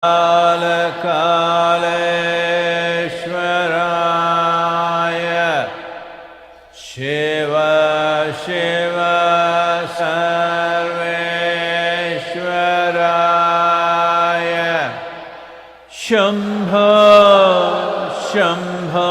कालकालेश्वराय शिव शिव सर्वेश्वराय शम्भो शम्भो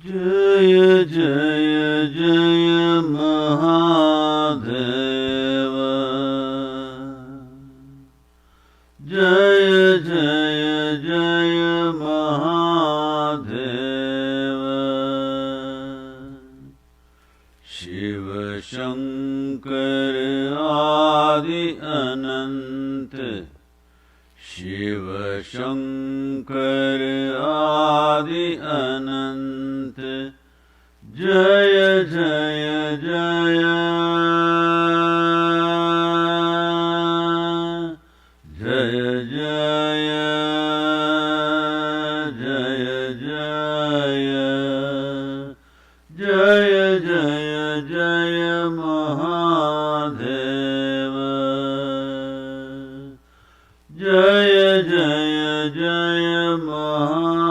जय जय जय महादेव जय जय जय महादेव शिव शंकर आदि अनंत शिव शंकर आदि अनंत जय जय जय जय जय जय जय जय जय जय महादेव जय जय जय Mahadev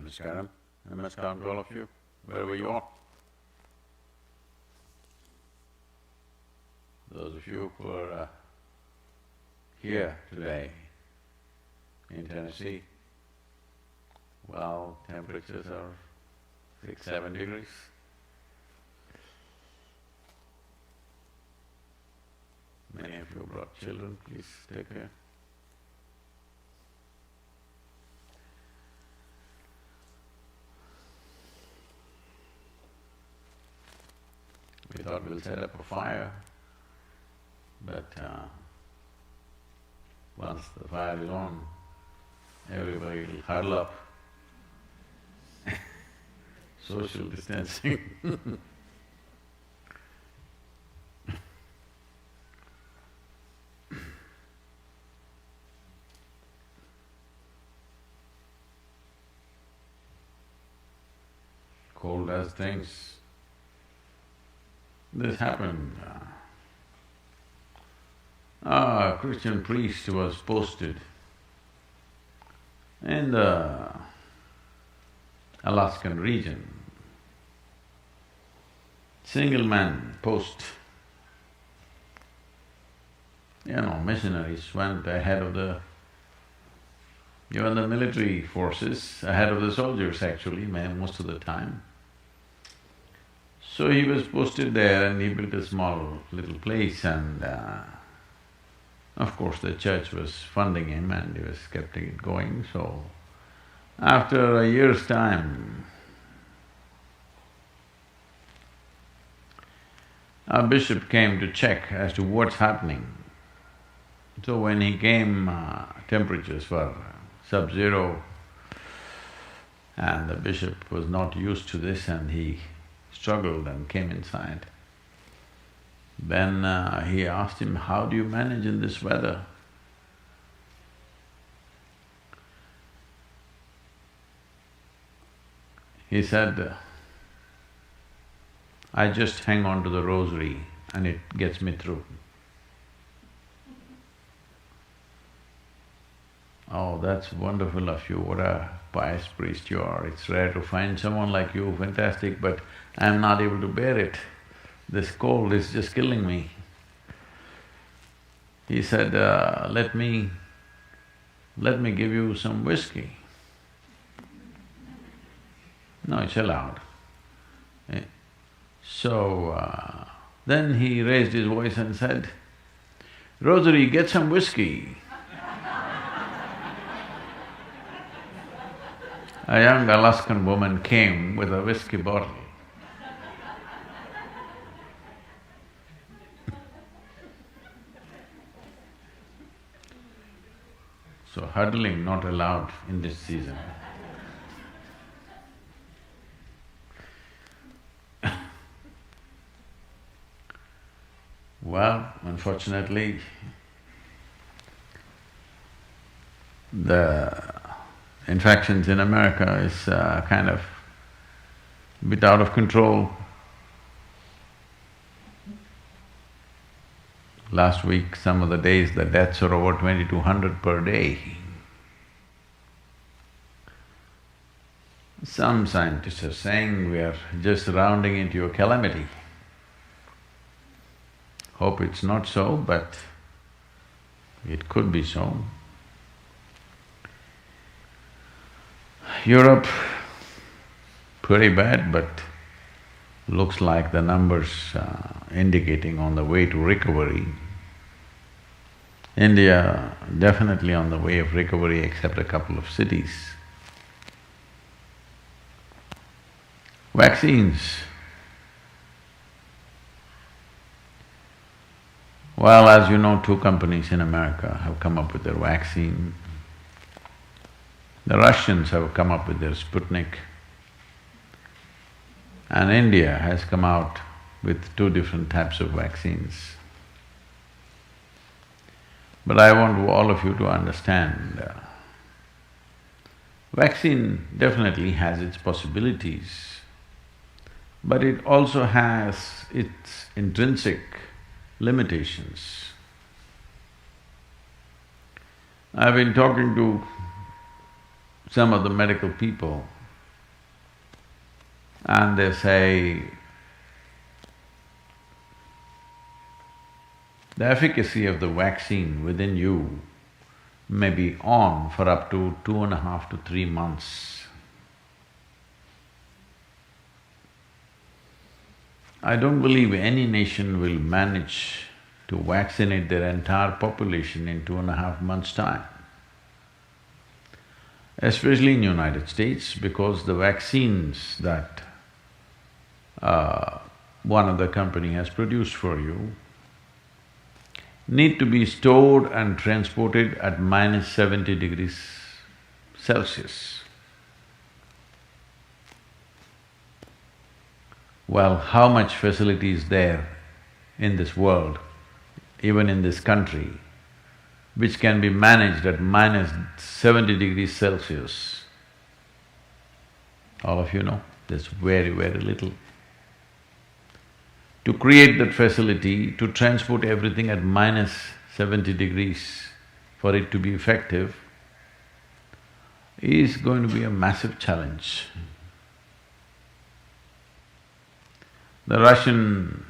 Namaskaram. Namaskaram to all of you, wherever you are. Those of you who are here today in Tennessee, well, temperatures are 6, 7 degrees. Many of you brought children, please take care. We thought we'll set up a fire, but once the fire is on, everybody will huddle up. Social distancing. Cold as things. This happened. A Christian priest was posted in the Alaskan region. Single man post. Missionaries went ahead of even the military forces, ahead of the soldiers actually, most of the time. So he was posted there and he built a small little place and of course the church was funding him and he was keeping it going, so after a year's time, a bishop came to check as to what's happening. So when he came, temperatures were sub-zero and the bishop was not used to this and he struggled and came inside. Then he asked him, "How do you manage in this weather?" He said, "I just hang on to the rosary and it gets me through." Oh, that's wonderful of you, what a pious priest you are. It's rare to find someone like you, fantastic, but I'm not able to bear it. This cold is just killing me. He said, let me give you some whiskey. No, it's allowed. So, then he raised his voice and said, "Rosary, get some whiskey." A young Alaskan woman came with a whiskey bottle. So huddling not allowed in this season. Well, unfortunately, the infections in America is kind of a bit out of control. Last week, some of the days, the deaths are over 2,200 per day. Some scientists are saying we are just rounding into a calamity. Hope it's not so, but it could be so. Europe, pretty bad, but looks like the numbers indicating on the way to recovery. India definitely on the way of recovery except a couple of cities. Vaccines. Well, as you know, 2 companies in America have come up with their vaccine. The Russians have come up with their Sputnik. And India has come out with 2 different types of vaccines. But I want all of you to understand, vaccine definitely has its possibilities, but it also has its intrinsic limitations. I've been talking to some of the medical people and they say the efficacy of the vaccine within you may be on for up to 2.5 to 3 months. I don't believe any nation will manage to vaccinate their entire population in 2.5 months' time, especially in United States, because the vaccines that one other company has produced for you need to be stored and transported at minus 70 degrees Celsius. Well, how much facility is there in this world, even in this country, which can be managed at minus 70 degrees Celsius? All of you know, there's very, very little. To create that facility, to transport everything at minus 70 degrees for it to be effective is going to be a massive challenge. The Russian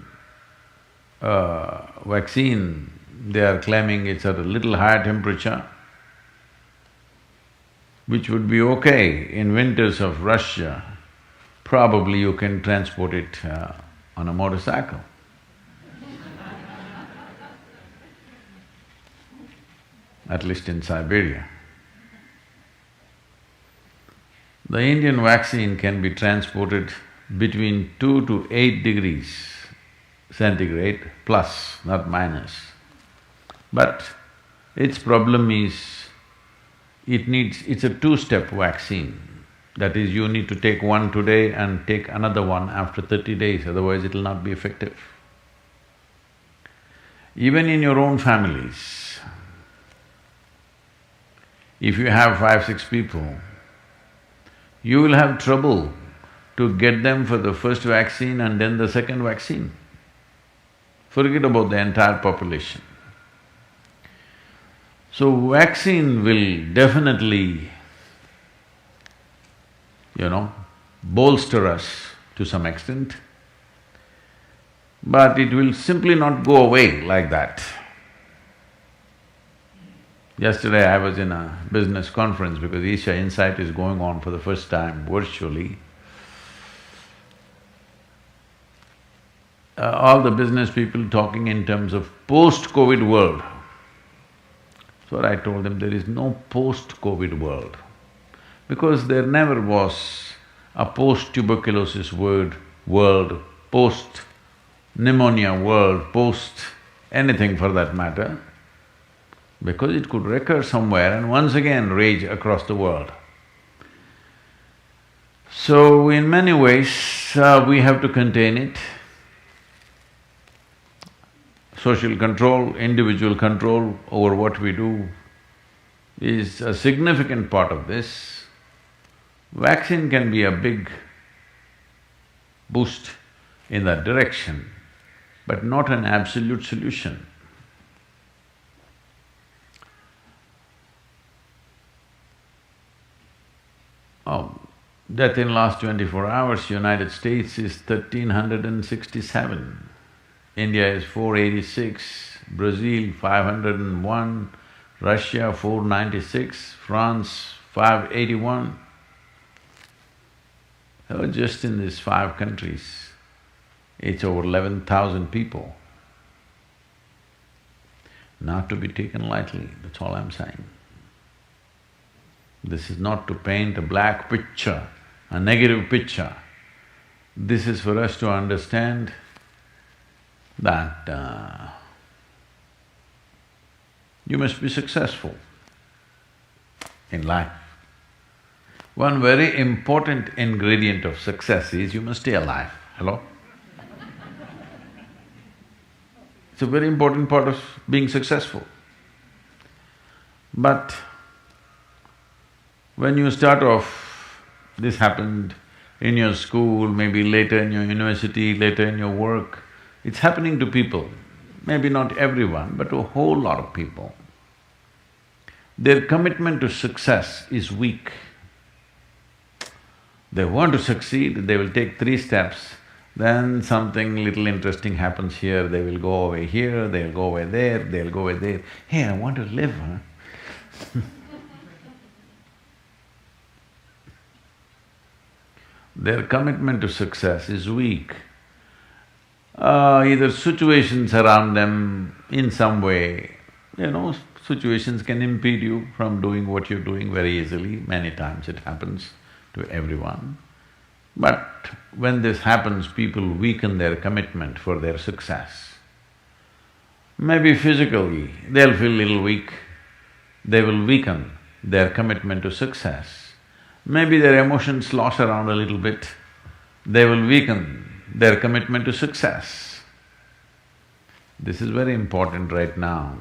vaccine, they are claiming it's at a little higher temperature, which would be okay in winters of Russia. Probably you can transport it on a motorcycle. At least in Siberia. The Indian vaccine can be transported between 2 to 8 degrees centigrade plus, not minus. But its problem is, it's a two-step vaccine. That is, you need to take one today and take another one after 30 days, otherwise it will not be effective. Even in your own families, if you have 5, 6 people, you will have trouble to get them for the first vaccine and then the second vaccine. Forget about the entire population. So vaccine will definitely, bolster us to some extent, but it will simply not go away like that. Yesterday I was in a business conference because Isha Insight is going on for the first time virtually. All the business people talking in terms of post-COVID world. So I told them there is no post-COVID world, because there never was a post-tuberculosis world, post-pneumonia world, post-anything for that matter, because it could recur somewhere and once again rage across the world. So in many ways, we have to contain it. Social control, individual control over what we do is a significant part of this. Vaccine can be a big boost in that direction, but not an absolute solution. Death in last 24 hours, United States is 1,367. India is 486, Brazil 501, Russia 496, France 581. Just in these 5 countries, it's over 11,000 people. Not to be taken lightly, that's all I'm saying. This is not to paint a black picture, a negative picture. This is for us to understand that you must be successful in life. One very important ingredient of success is you must stay alive. Hello? It's a very important part of being successful. But when you start off, this happened in your school, maybe later in your university, later in your work, it's happening to people, maybe not everyone, but to a whole lot of people. Their commitment to success is weak. They want to succeed, they will take 3 steps, then something little interesting happens here, they will go away here, they'll go away there, they'll go away there. Hey, I want to live, huh? Their commitment to success is weak. Either situations around them in some way, situations can impede you from doing what you're doing very easily, many times it happens to everyone. But when this happens, people weaken their commitment for their success. Maybe physically, they'll feel little weak, they will weaken their commitment to success. Maybe their emotions slosh around a little bit, they will weaken their commitment to success. This is very important right now.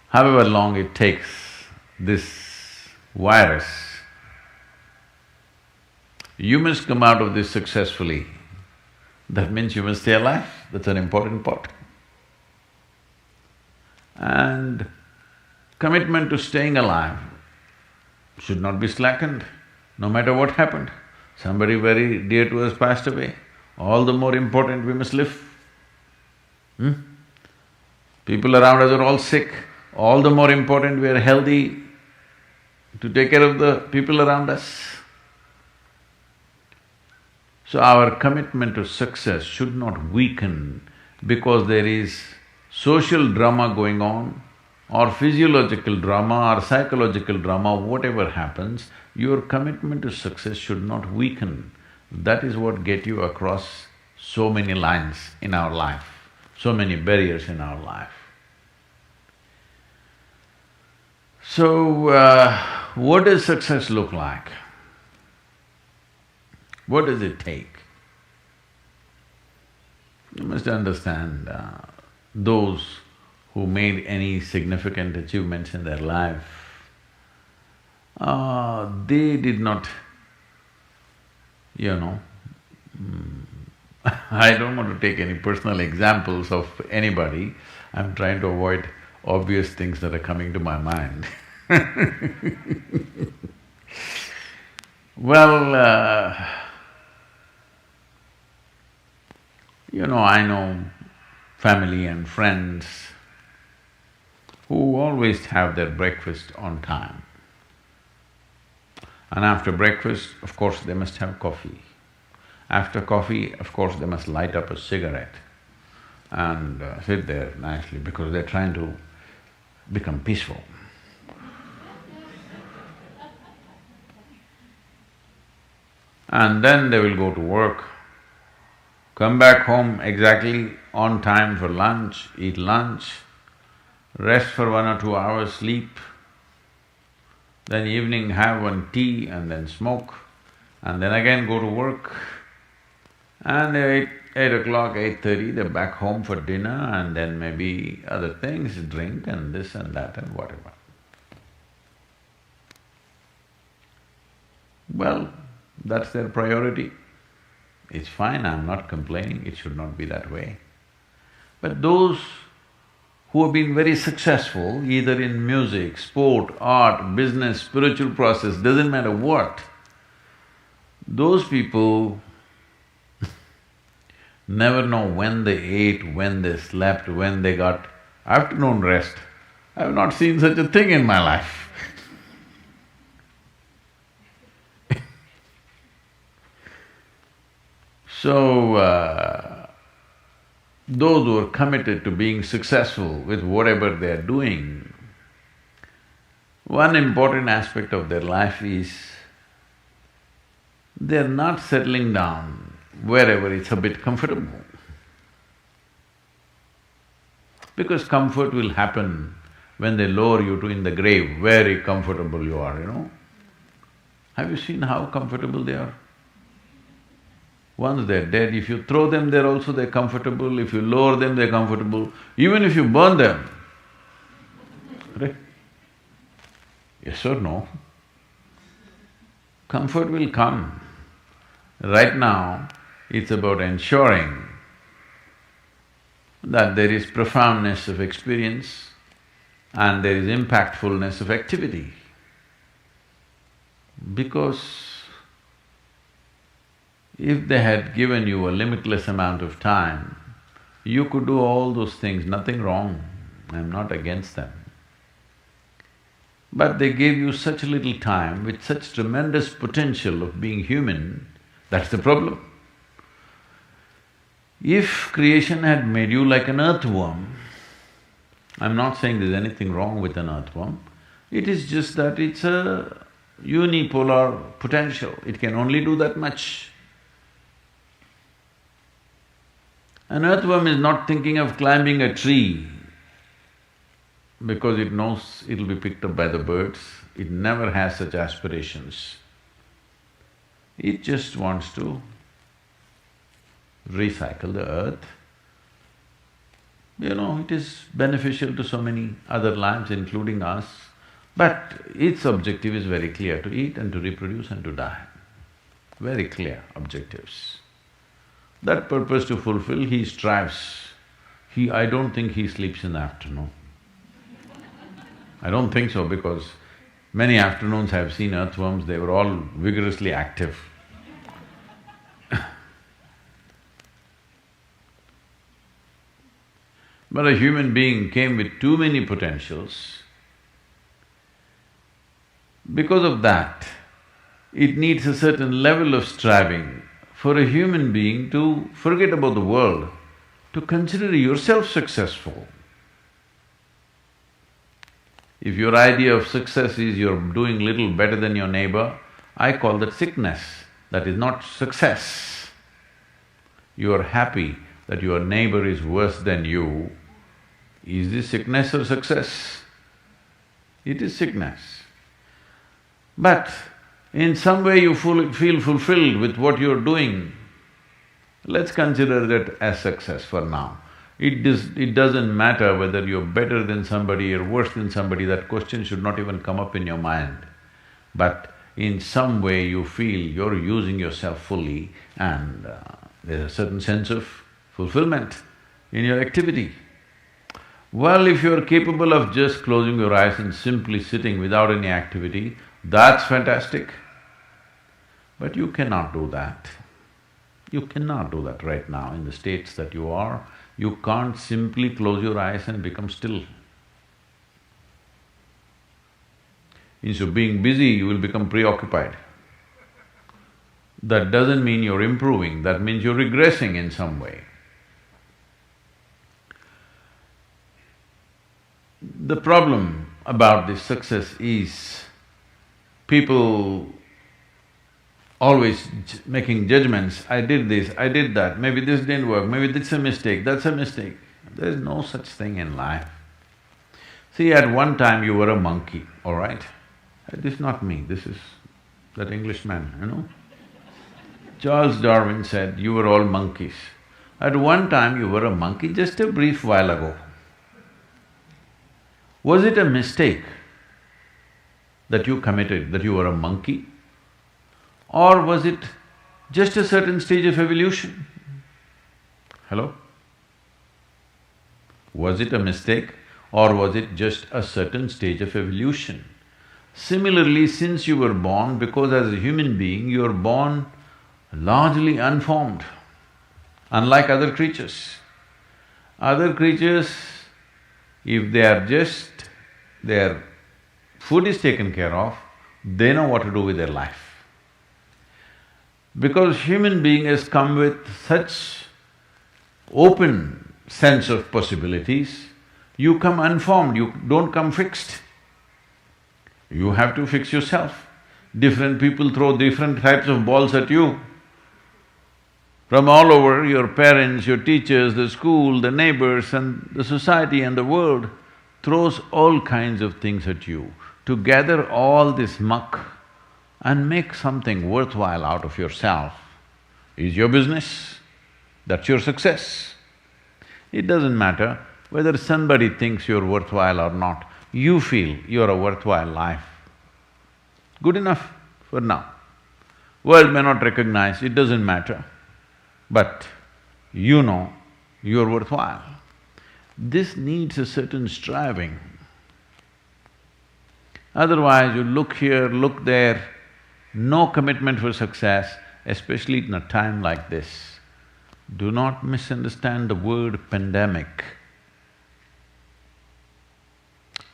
However long it takes, this virus, you must come out of this successfully. That means you must stay alive, that's an important part. And commitment to staying alive should not be slackened, no matter what happened. Somebody very dear to us passed away, all the more important we must live. People around us are all sick, all the more important we are healthy to take care of the people around us. So our commitment to success should not weaken because there is social drama going on, or physiological drama or psychological drama, whatever happens, your commitment to success should not weaken. That is what gets you across so many lines in our life, so many barriers in our life. So, what does success look like? What does it take? You must understand, those who made any significant achievements in their life, they did not, I don't want to take any personal examples of anybody, I'm trying to avoid obvious things that are coming to my mind. Well, I know family and friends who always have their breakfast on time. And after breakfast, of course, they must have coffee. After coffee, of course, they must light up a cigarette and sit there nicely because they're trying to become peaceful. And then they will go to work, come back home exactly on time for lunch, eat lunch, rest for 1 or 2 hours, sleep, then evening have one tea and then smoke, and then again go to work. And 8 o'clock, 8:30, they're back home for dinner and then maybe other things, drink and this and that and whatever. Well, that's their priority. It's fine, I'm not complaining, it should not be that way. But those who have been very successful, either in music, sport, art, business, spiritual process, doesn't matter what, those people never know when they ate, when they slept, when they got afternoon rest. I have not seen such a thing in my life. So, those who are committed to being successful with whatever they are doing, one important aspect of their life is they're not settling down wherever it's a bit comfortable. Because comfort will happen when they lower you to in the grave, very comfortable you are, Have you seen how comfortable they are? Once they're dead, if you throw them there also they're comfortable, if you lower them they're comfortable, even if you burn them. Right? Yes or no? Comfort will come. Right now, it's about ensuring that there is profoundness of experience and there is impactfulness of activity. Because If they had given you a limitless amount of time, you could do all those things, nothing wrong, I'm not against them. But they gave you such little time with such tremendous potential of being human, that's the problem. If creation had made you like an earthworm, I'm not saying there's anything wrong with an earthworm, it is just that it's a unipolar potential, it can only do that much. An earthworm is not thinking of climbing a tree because it knows it'll be picked up by the birds, it never has such aspirations. It just wants to recycle the earth. You know, it is beneficial to so many other lives, including us, but its objective is very clear, to eat and to reproduce and to die. Very clear objectives. That purpose to fulfill, he strives. I don't think he sleeps in the afternoon. I don't think so, because many afternoons I've seen earthworms, they were all vigorously active. But a human being came with too many potentials. Because of that, it needs a certain level of striving for a human being to forget about the world, to consider yourself successful. If your idea of success is you're doing little better than your neighbor, I call that sickness, that is not success. You are happy that your neighbor is worse than you. Is this sickness or success? It is sickness. But in some way you feel fulfilled with what you're doing, let's consider that as success for now. It doesn't matter whether you're better than somebody or worse than somebody, that question should not even come up in your mind. But in some way you feel you're using yourself fully and there's a certain sense of fulfillment in your activity. Well, if you're capable of just closing your eyes and simply sitting without any activity, that's fantastic. But you cannot do that. You cannot do that right now in the states that you are. You can't simply close your eyes and become still. Instead of being busy, you will become preoccupied. That doesn't mean you're improving, that means you're regressing in some way. The problem about this success is people always making judgments, I did this, I did that, maybe this didn't work, maybe this is a mistake, that's a mistake. There's no such thing in life. See, at one time you were a monkey, all right? This is not me, this is that Englishman, you know? Charles Darwin said, you were all monkeys. At one time you were a monkey, just a brief while ago. Was it a mistake that you committed, that you were a monkey? Or was it just a certain stage of evolution? Hello? Was it a mistake or was it just a certain stage of evolution? Similarly, since you were born, because as a human being you are born largely unformed, unlike other creatures. Other creatures, if they are just… their food is taken care of, they know what to do with their life. Because human being has come with such open sense of possibilities, you come unformed, you don't come fixed. You have to fix yourself. Different people throw different types of balls at you. From all over, your parents, your teachers, the school, the neighbors and the society and the world throws all kinds of things at you. To gather all this muck and make something worthwhile out of yourself is your business, that's your success. It doesn't matter whether somebody thinks you're worthwhile or not, you feel you're a worthwhile life. Good enough for now. World may not recognize, it doesn't matter, but you know you're worthwhile. This needs a certain striving. Otherwise you look here, look there, no commitment for success, especially in a time like this, do not misunderstand the word pandemic.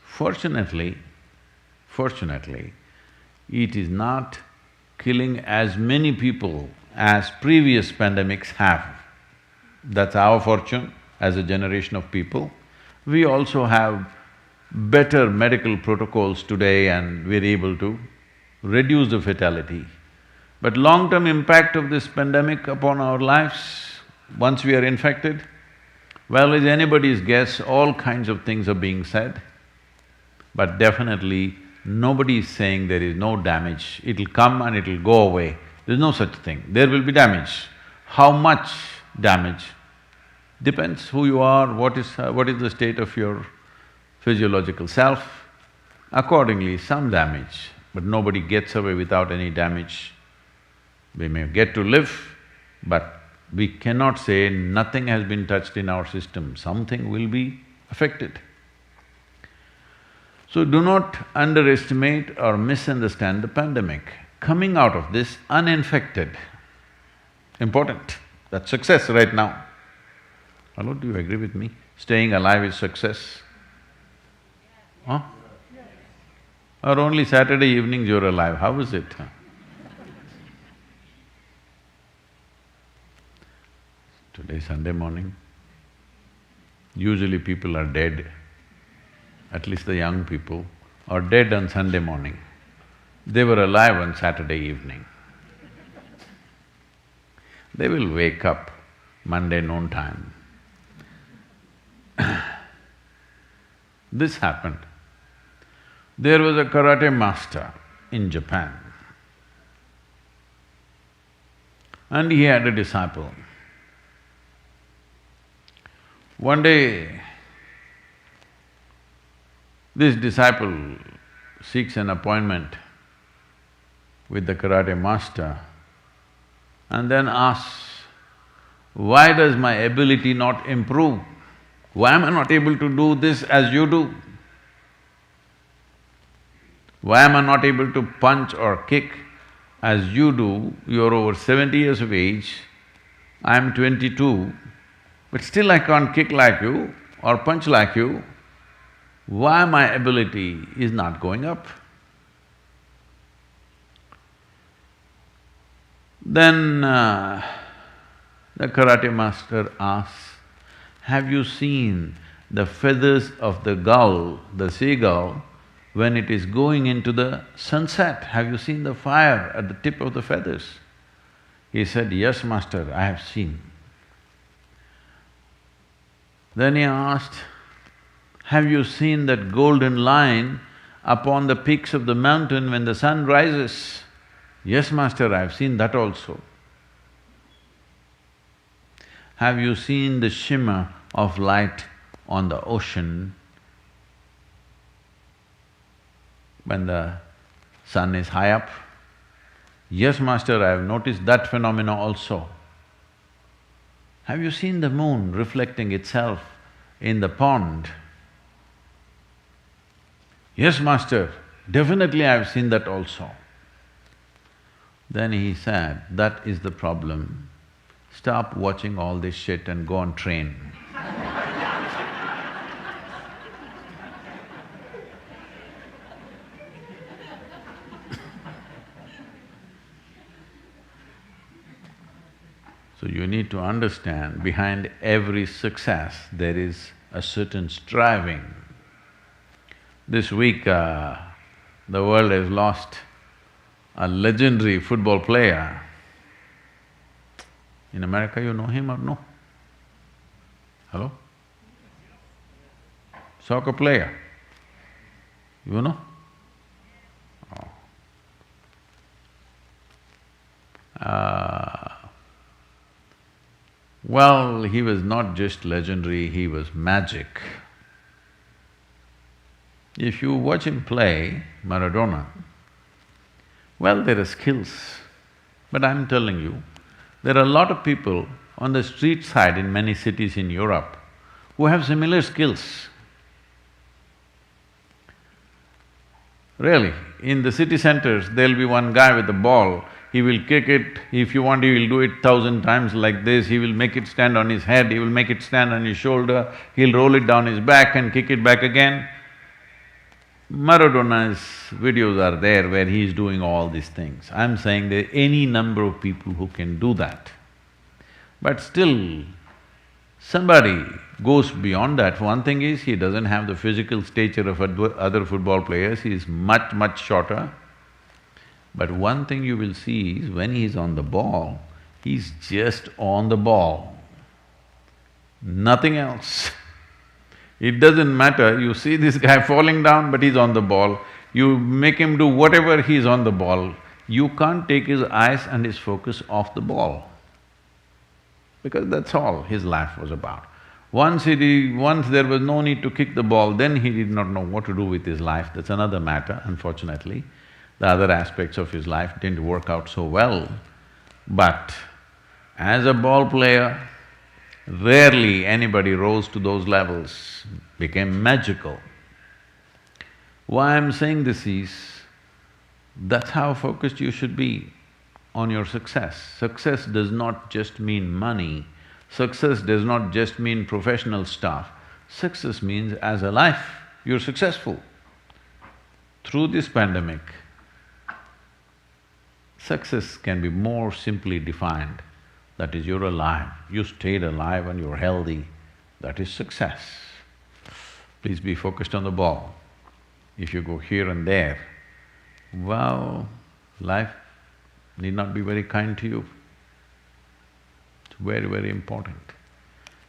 Fortunately, it is not killing as many people as previous pandemics have. That's our fortune as a generation of people. We also have better medical protocols today and we're able to reduce the fatality. But long-term impact of this pandemic upon our lives, once we are infected, well, it's anybody's guess, all kinds of things are being said. But definitely, nobody is saying there is no damage, it'll come and it'll go away. There's no such thing, there will be damage. How much damage? Depends who you are, what is the state of your physiological self. Accordingly, some damage, but nobody gets away without any damage. We may get to live, but we cannot say nothing has been touched in our system, something will be affected. So do not underestimate or misunderstand the pandemic. Coming out of this uninfected, important, that's success right now. Hello, do you agree with me? Staying alive is success? Huh? Or only Saturday evenings you're alive, how is it? Today Sunday morning, usually people are dead, at least the young people are dead on Sunday morning. They were alive on Saturday evening. They will wake up Monday noon time. This happened. There was a karate master in Japan and he had a disciple. One day, this disciple seeks an appointment with the karate master and then asks, why does my ability not improve? Why am I not able to do this as you do? Why am I not able to punch or kick as you do? You're over 70 years of age, I'm 22, but still I can't kick like you or punch like you. Why my ability is not going up? Then the karate master asks, have you seen the feathers of the gull, the seagull, when it is going into the sunset? Have you seen the fire at the tip of the feathers? He said, yes, master, I have seen. Then he asked, have you seen that golden line upon the peaks of the mountain when the sun rises? Yes, master, I have seen that also. Have you seen the shimmer of light on the ocean when the sun is high up? Yes, master, I have noticed that phenomena also. Have you seen the moon reflecting itself in the pond? Yes, master, definitely I have seen that also. Then he said, that is the problem. Stop watching all this shit and go and train. So you need to understand, behind every success there is a certain striving. This week, the world has lost a legendary football player. In America, you know him or no? Hello? Soccer player, you know? Oh. Well, he was not just legendary, he was magic. If you watch him play, Maradona, well, there are skills, but I'm telling you, there are a lot of people on the street side in many cities in Europe who have similar skills. Really, in the city centers, there'll be one guy with a ball, he will kick it, if you want he will do it 1,000 times like this, he will make it stand on his head, he will make it stand on his shoulder, he'll roll it down his back and kick it back again. Maradona's videos are there where he is doing all these things. I'm saying there are any number of people who can do that. But still, somebody goes beyond that. One thing is, he doesn't have the physical stature of other football players, he is much, much shorter. But one thing you will see is, when he's on the ball, he's just on the ball, nothing else. It doesn't matter, you see this guy falling down but he's on the ball, you make him do whatever, he's on the ball. You can't take his eyes and his focus off the ball, because that's all his life was about. Once there was no need to kick the ball, then he did not know what to do with his life, that's another matter, unfortunately. The other aspects of his life didn't work out so well. But as a ball player, rarely anybody rose to those levels, became magical. Why I'm saying this is, that's how focused you should be on your success. Success does not just mean money, success does not just mean professional stuff. Success means as a life, you're successful. Through this pandemic, success can be more simply defined. That is, you're alive, you stayed alive and you're healthy, that is success. Please be focused on the ball. If you go here and there, well, life need not be very kind to you. It's very, very important.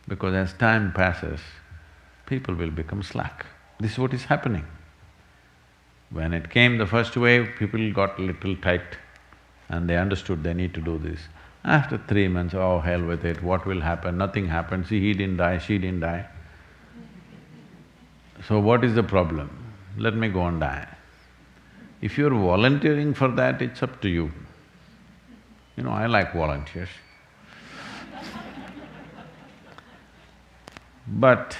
Because as time passes, people will become slack. This is what is happening. When it came the first wave, people got a little tight and they understood they need to do this. After 3 months, oh hell with it, what will happen? Nothing happened, see he didn't die, she didn't die. So what is the problem? Let me go and die. If you're volunteering for that, it's up to you. You know, I like volunteers. But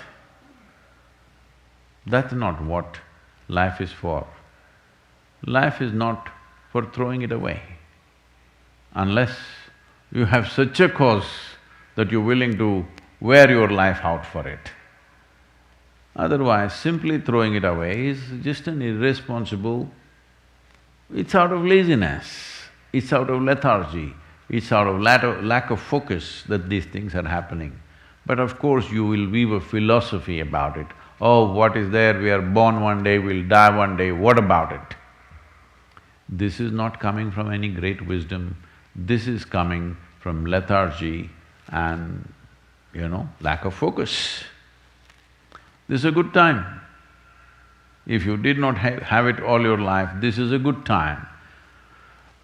that's not what life is for. Life is not for throwing it away. Unless you have such a cause that you're willing to wear your life out for it. Otherwise, simply throwing it away is just an irresponsible… It's out of laziness, it's out of lethargy, it's out of lack of focus that these things are happening. But of course, you will weave a philosophy about it. Oh, what is there? We are born one day, we'll die one day, what about it? This is not coming from any great wisdom, this is coming from lethargy and, lack of focus. This is a good time. If you did not have it all your life, this is a good time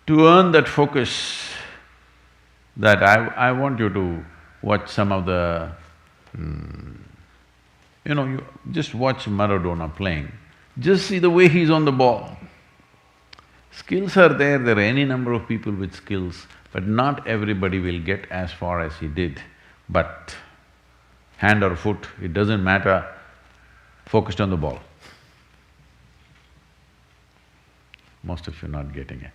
to earn that focus. That I want you to watch some of the… you just watch Maradona playing, just see the way he's on the ball. Skills are there are any number of people with skills, but not everybody will get as far as he did. But hand or foot, it doesn't matter, focused on the ball. Most of you not getting it,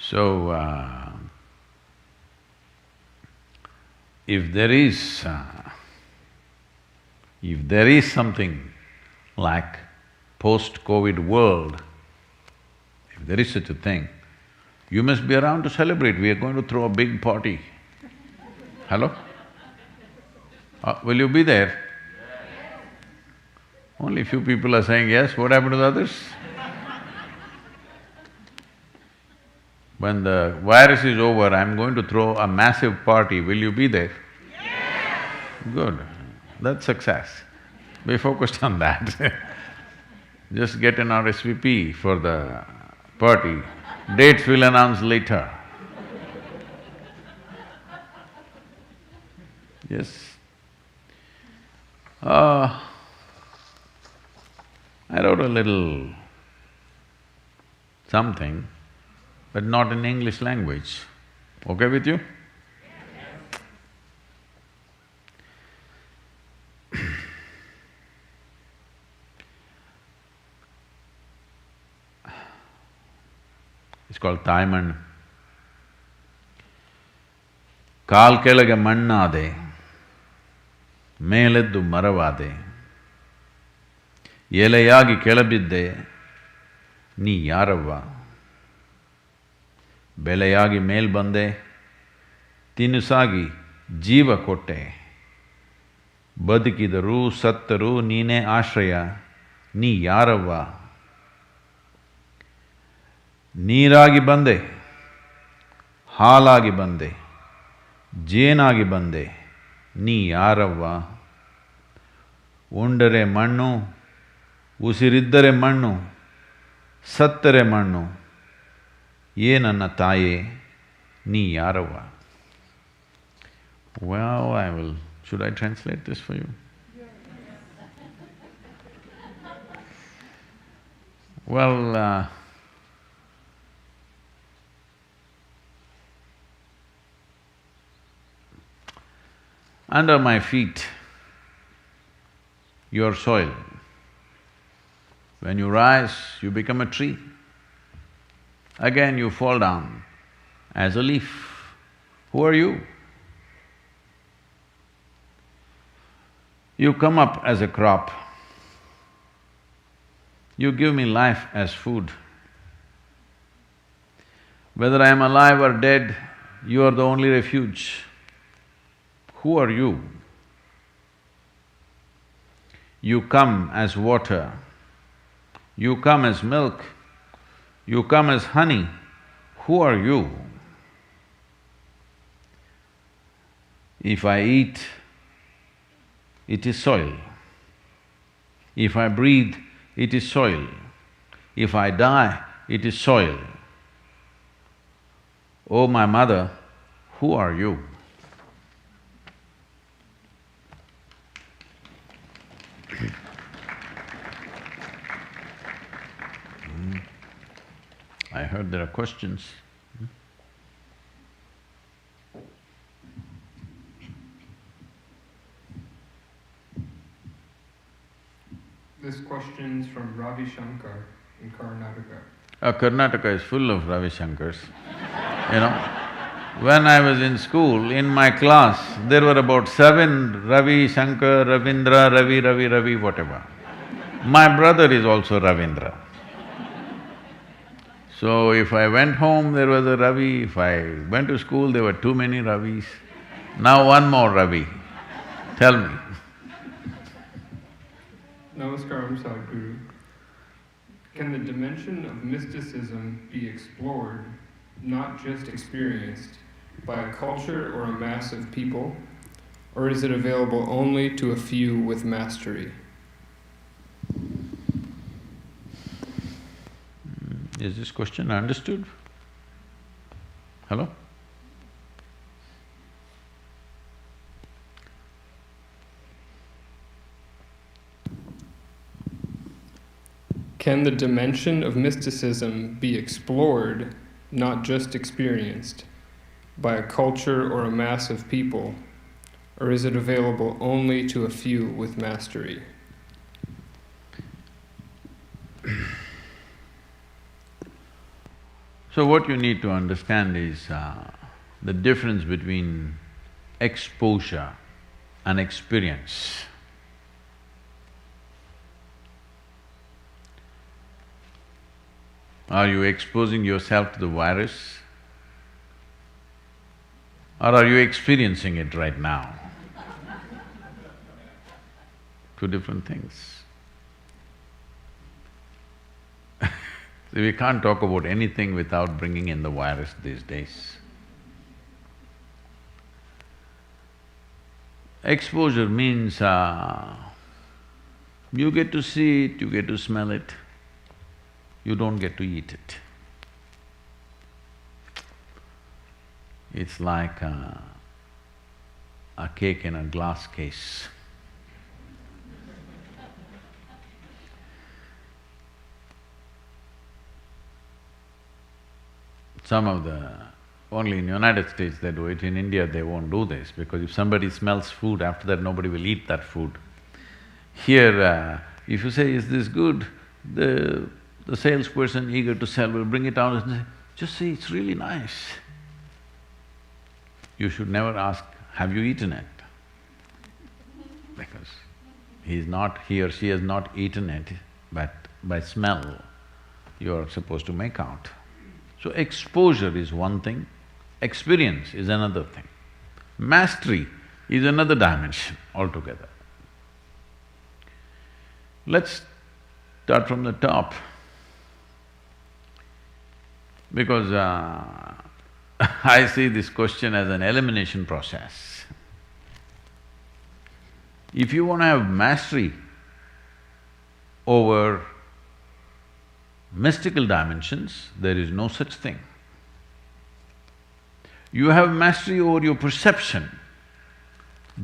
So, if there is something like post-COVID world, if there is such a thing, you must be around to celebrate. We are going to throw a big party. Hello? Will you be there? Yes. Only few people are saying yes, what happened to the others? When the virus is over, I'm going to throw a massive party, will you be there? Yes. Good, that's success. Be focused on that. Just get an RSVP for the party, dates we'll announce later. Yes. I wrote a little something, but not in English language. Okay with you? Yes. It's called Thaiman. ಕಾಲ್ ಕೆಳಗೆ ಮಣ್ಣಾದೆ ಮೇಲೆದ್ದು ಮರವಾದೆ ಎಲೆಯಾಗಿ ಕೆಳಬಿದ್ದೆ ನೀ ಯಾರವ್ವ ಬೆಲೆಯಾಗಿ ಮೇಲ್ ಬಂದೆ ತಿನುಸಾಗಿ ಜೀವ ಕೊಟ್ಟೆ ಬದುಕಿದರೂ ಸತ್ತರೂ ನೀನೇ ಆಶ್ರಯ ನೀ ಯಾರವ್ವ ನೀರಾಗಿ ಬಂದೆ ಹಾಲಾಗಿ ಬಂದೆ ಜೇನಾಗಿ ಬಂದೆ ನೀ ಯಾರವ್ವ ಉಂಡರೆ ಮಣ್ಣು ಉಸಿರಿದ್ದರೆ ಮಣ್ಣು ಸತ್ತರೆ ಮಣ್ಣು ನನ್ನ ತಾಯೇ ನೀ ಯಾರವ್ವ. Well, should I translate this for you? Well, under my feet, your soil. When you rise, you become a tree. Again you fall down as a leaf. Who are you? You come up as a crop. You give me life as food. Whether I am alive or dead, you are the only refuge. Who are you? You come as water, you come as milk, you come as honey. Who are you? If I eat, it is soil. If I breathe, it is soil. If I die, it is soil. Oh my mother, who are you? I heard there are questions. This question's from Ravi Shankar in Karnataka. Karnataka is full of Ravi Shankars. You know, when I was in school, in my class, there were about 7 Ravi, Shankar, Ravindra, Ravi, whatever. My brother is also Ravindra. So if I went home, there was a Ravi, if I went to school, there were too many Ravis. Now one more Ravi. Tell me. Namaskaram, Sadhguru. Can the dimension of mysticism be explored, not just experienced, by a culture or a mass of people? Or is it available only to a few with mastery? Is this question understood? Hello? Can the dimension of mysticism be explored, not just experienced, by a culture or a mass of people? Or is it available only to a few with mastery? So what you need to understand is the difference between exposure and experience. Are you exposing yourself to the virus? Or are you experiencing it right now? Two different things. See, we can't talk about anything without bringing in the virus these days. Exposure means you get to see it, you get to smell it, you don't get to eat it. It's like a cake in a glass case. Only in the United States they do it, in India they won't do this, because if somebody smells food, after that nobody will eat that food. Here, if you say, is this good, the salesperson eager to sell will bring it out and say, just say, it's really nice. You should never ask, have you eaten it? Because he or she has not eaten it, but by smell, you are supposed to make out. So exposure is one thing, experience is another thing. Mastery is another dimension altogether. Let's start from the top, because I see this question as an elimination process. If you want to have mastery over mystical dimensions, there is no such thing. You have mastery over your perception.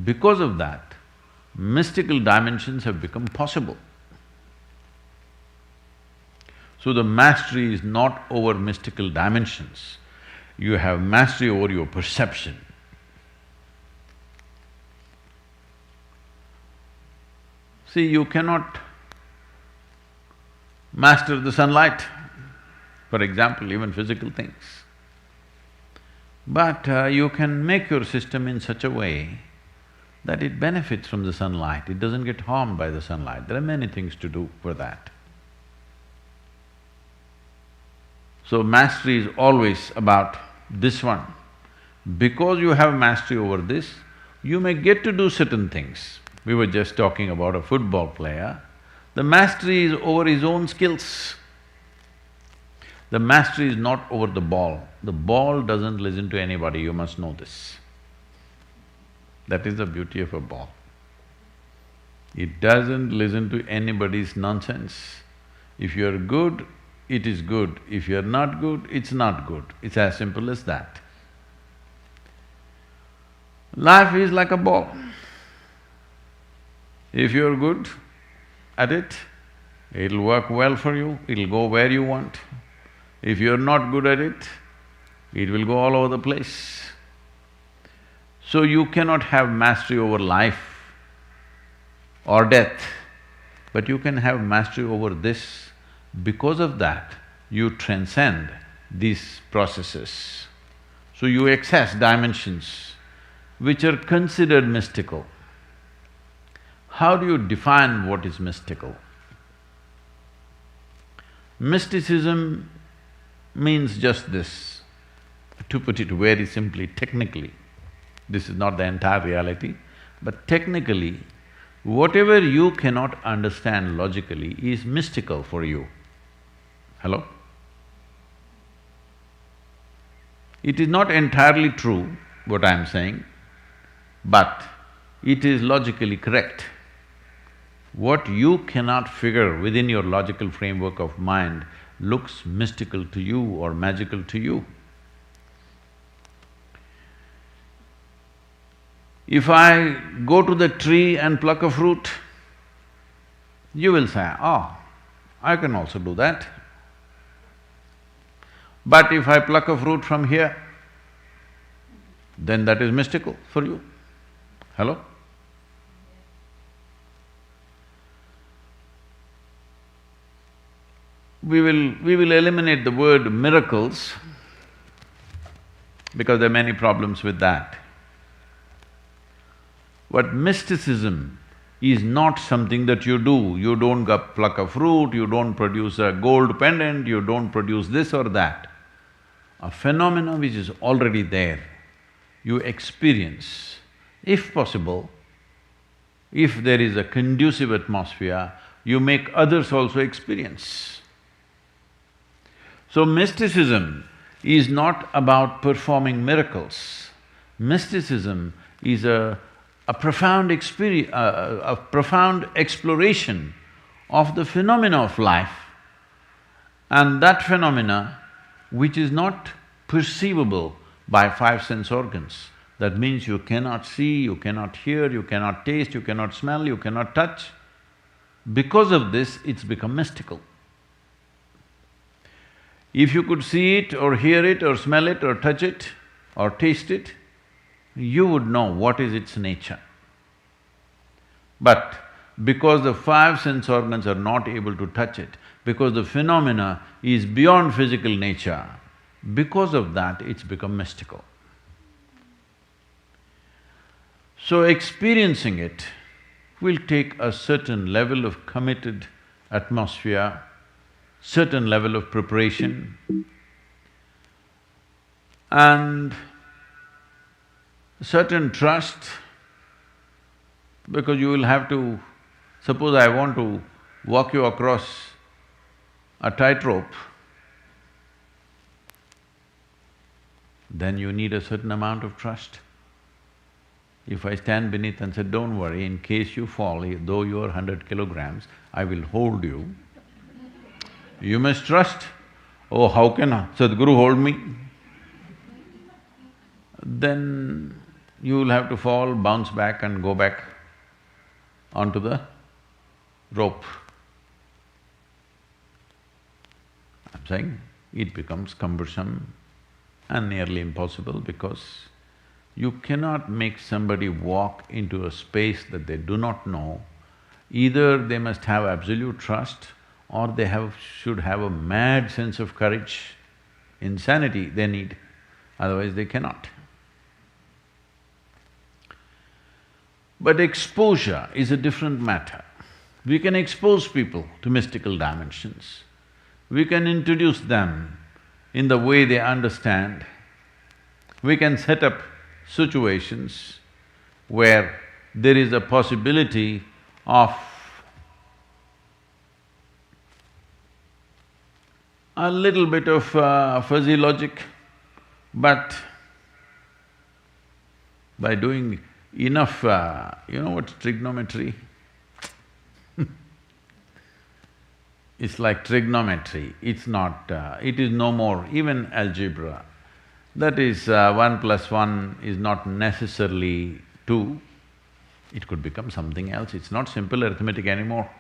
Because of that, mystical dimensions have become possible. So the mastery is not over mystical dimensions, you have mastery over your perception. See, you cannot master the sunlight, for example, even physical things. But you can make your system in such a way that it benefits from the sunlight, it doesn't get harmed by the sunlight. There are many things to do for that. So mastery is always about this one. Because you have mastery over this, you may get to do certain things. We were just talking about a football player. The mastery is over his own skills. The mastery is not over the ball. The ball doesn't listen to anybody, you must know this. That is the beauty of a ball. It doesn't listen to anybody's nonsense. If you're good, it is good. If you're not good, it's not good. It's as simple as that. Life is like a ball. If you're good at it, it'll work well for you, it'll go where you want. If you're not good at it will go all over the place. So you cannot have mastery over life or death, but you can have mastery over this. Because of that, you transcend these processes. So you access dimensions which are considered mystical. How do you define what is mystical? Mysticism means just this. To put it very simply, technically, this is not the entire reality, but technically, whatever you cannot understand logically is mystical for you. Hello? It is not entirely true, what I am saying, but it is logically correct. What you cannot figure within your logical framework of mind looks mystical to you or magical to you. If I go to the tree and pluck a fruit, you will say, oh, I can also do that. But if I pluck a fruit from here, then that is mystical for you. Hello? We will eliminate the word miracles because there are many problems with that. But mysticism is not something that you do. You don't pluck a fruit, you don't produce a gold pendant, you don't produce this or that. A phenomena which is already there, you experience. If possible, if there is a conducive atmosphere, you make others also experience. So mysticism is not about performing miracles. Mysticism is a profound experience, a profound exploration of the phenomena of life, and that phenomena which is not perceivable by five sense organs. That means you cannot see, you cannot hear, you cannot taste, you cannot smell, you cannot touch. Because of this, it's become mystical. If you could see it or hear it or smell it or touch it or taste it, you would know what is its nature. But because the five sense organs are not able to touch it, because the phenomena is beyond physical nature, Because of that, it's become mystical. So experiencing it will take a certain level of committed atmosphere, certain level of preparation, and certain trust, because you will have to… Suppose I want to walk you across a tightrope, then you need a certain amount of trust. If I stand beneath and say, "Don't worry, in case you fall, though you are 100 kilograms, I will hold you," you must trust, "Oh, how can Sadhguru hold me?" Then you will have to fall, bounce back and go back onto the rope. I'm saying it becomes cumbersome and nearly impossible because you cannot make somebody walk into a space that they do not know. Either they must have absolute trust or they should have a mad sense of courage, insanity they need, otherwise they cannot. But exposure is a different matter. We can expose people to mystical dimensions. We can introduce them in the way they understand. We can set up situations where there is a possibility of a little bit of fuzzy logic, but by doing enough… you know what trigonometry? It's like trigonometry, it's not… it is no more, even algebra. That is, 1 plus 1 is not necessarily 2, it could become something else, it's not simple arithmetic anymore.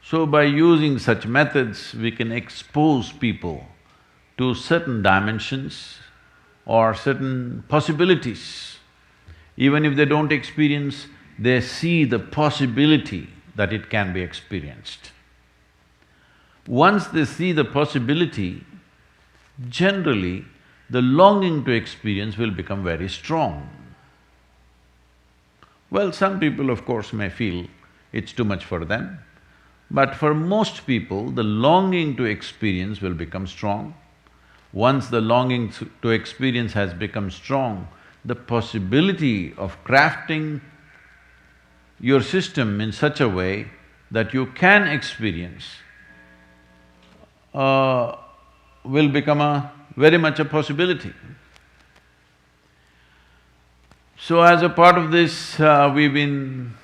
So by using such methods, we can expose people to certain dimensions or certain possibilities. Even if they don't experience, they see the possibility that it can be experienced. Once they see the possibility, generally, the longing to experience will become very strong. Well, some people of course may feel it's too much for them, but for most people, the longing to experience will become strong. Once the longing to experience has become strong, the possibility of crafting your system in such a way that you can experience will become very much a possibility. So as a part of this, we've been…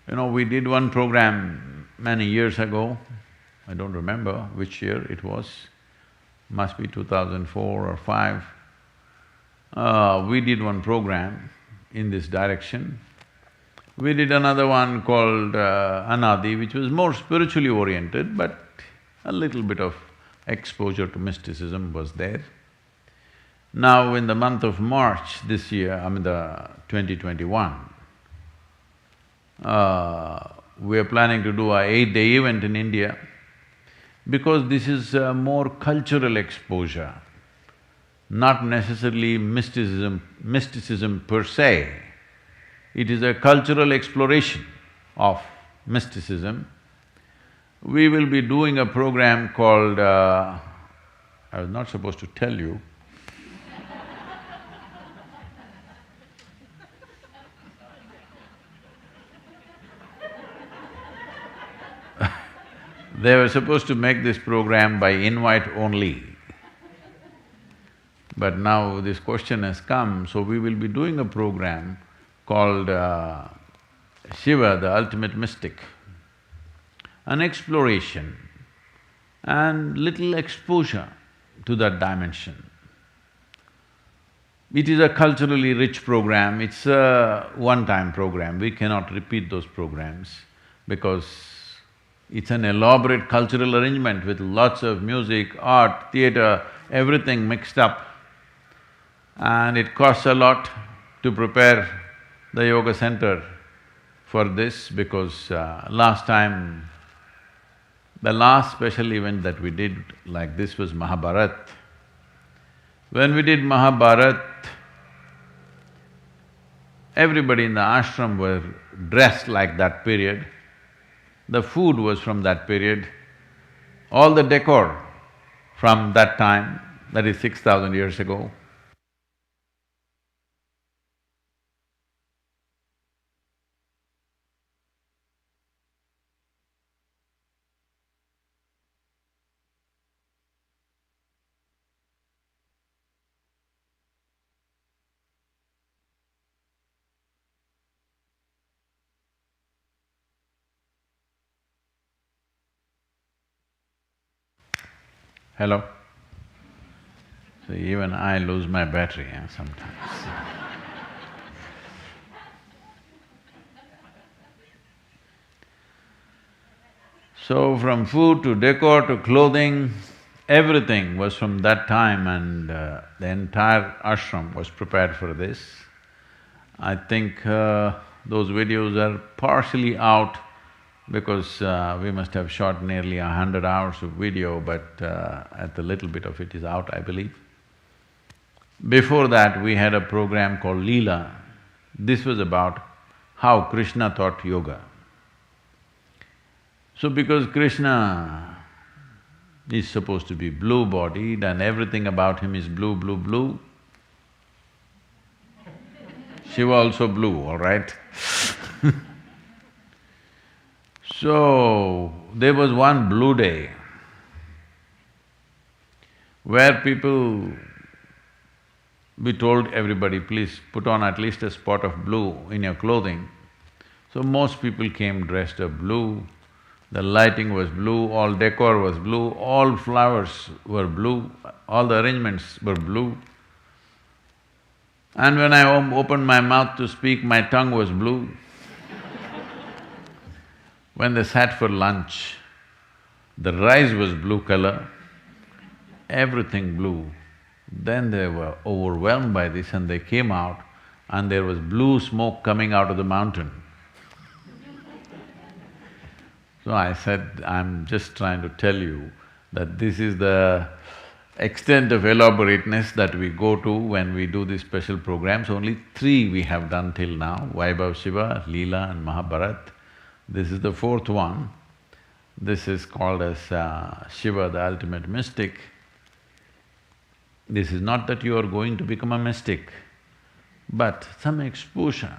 we did one program many years ago, I don't remember which year it was, must be 2004 or 5. We did one program in this direction. We did another one called Anadi, which was more spiritually oriented, but a little bit of exposure to mysticism was there. Now in the month of March this year, the 2021, we are planning to do a 8-day event in India because this is a more cultural exposure, not necessarily mysticism per se. It is a cultural exploration of mysticism. We will be doing a program called… I was not supposed to tell you. They were supposed to make this program by invite only. But now this question has come, so we will be doing a program called Shiva, the ultimate mystic. An exploration and little exposure to that dimension. It is a culturally rich program, it's a one-time program, we cannot repeat those programs because it's an elaborate cultural arrangement with lots of music, art, theatre, everything mixed up. And it costs a lot to prepare the yoga center for this because last time, the last special event that we did like this was Mahabharat. When we did Mahabharat, everybody in the ashram were dressed like that period. The food was from that period. All the decor from that time, that is 6,000 years ago. Hello? So even I lose my battery sometimes. So from food to decor to clothing, everything was from that time and the entire ashram was prepared for this. I think those videos are partially out because we must have shot nearly 100 hours of video, but at the little bit of it is out, I believe. Before that, we had a program called Leela. This was about how Krishna taught yoga. So because Krishna is supposed to be blue-bodied and everything about him is blue, blue, blue, Shiva also blue, all right? So, there was one blue day where we told everybody, please put on at least a spot of blue in your clothing. So most people came dressed up blue, the lighting was blue, all decor was blue, all flowers were blue, all the arrangements were blue. And when I opened my mouth to speak, my tongue was blue. When they sat for lunch, the rice was blue color, everything blue. Then they were overwhelmed by this and they came out and there was blue smoke coming out of the mountain. So I said, I'm just trying to tell you that this is the extent of elaborateness that we go to when we do these special programs. Only three we have done till now, Vaibhav Shiva, Leela and Mahabharat. This is the fourth one. This is called as Shiva, the ultimate mystic. This is not that you are going to become a mystic, but some exposure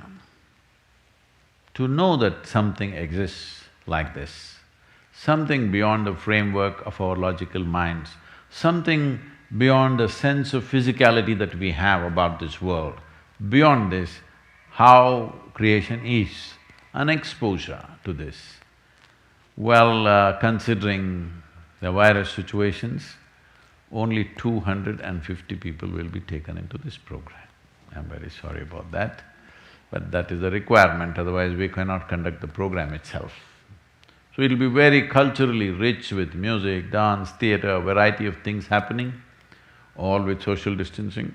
to know that something exists like this, something beyond the framework of our logical minds, something beyond the sense of physicality that we have about this world, beyond this, how creation is, an exposure to this. Well, considering the virus situations, only 250 people will be taken into this program. I'm very sorry about that, but that is a requirement, otherwise we cannot conduct the program itself. So it'll be very culturally rich with music, dance, theatre, variety of things happening, all with social distancing.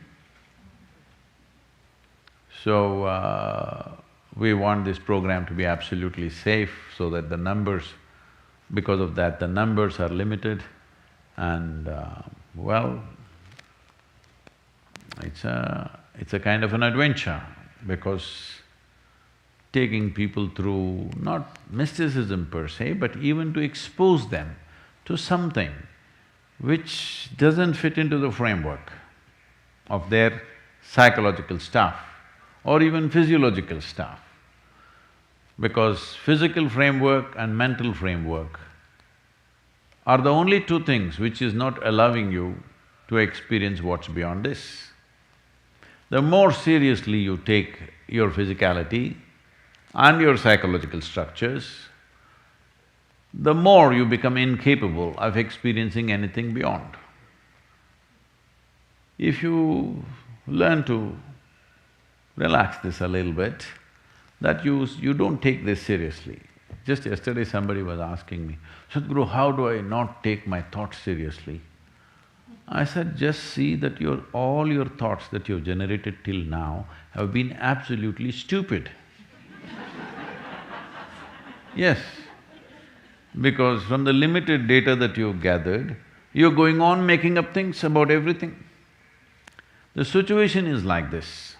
So, we want this program to be absolutely safe so that the numbers… because of that, the numbers are limited and well, it's a kind of an adventure because taking people through not mysticism per se, but even to expose them to something which doesn't fit into the framework of their psychological stuff or even physiological stuff. Because physical framework and mental framework are the only two things which is not allowing you to experience what's beyond this. The more seriously you take your physicality and your psychological structures, the more you become incapable of experiencing anything beyond. If you learn to relax this a little bit, that you don't take this seriously. Just yesterday somebody was asking me, Sadhguru, how do I not take my thoughts seriously? I said, just see that all your thoughts that you've generated till now have been absolutely stupid. Yes, because from the limited data that you've gathered, you're going on making up things about everything. The situation is like this.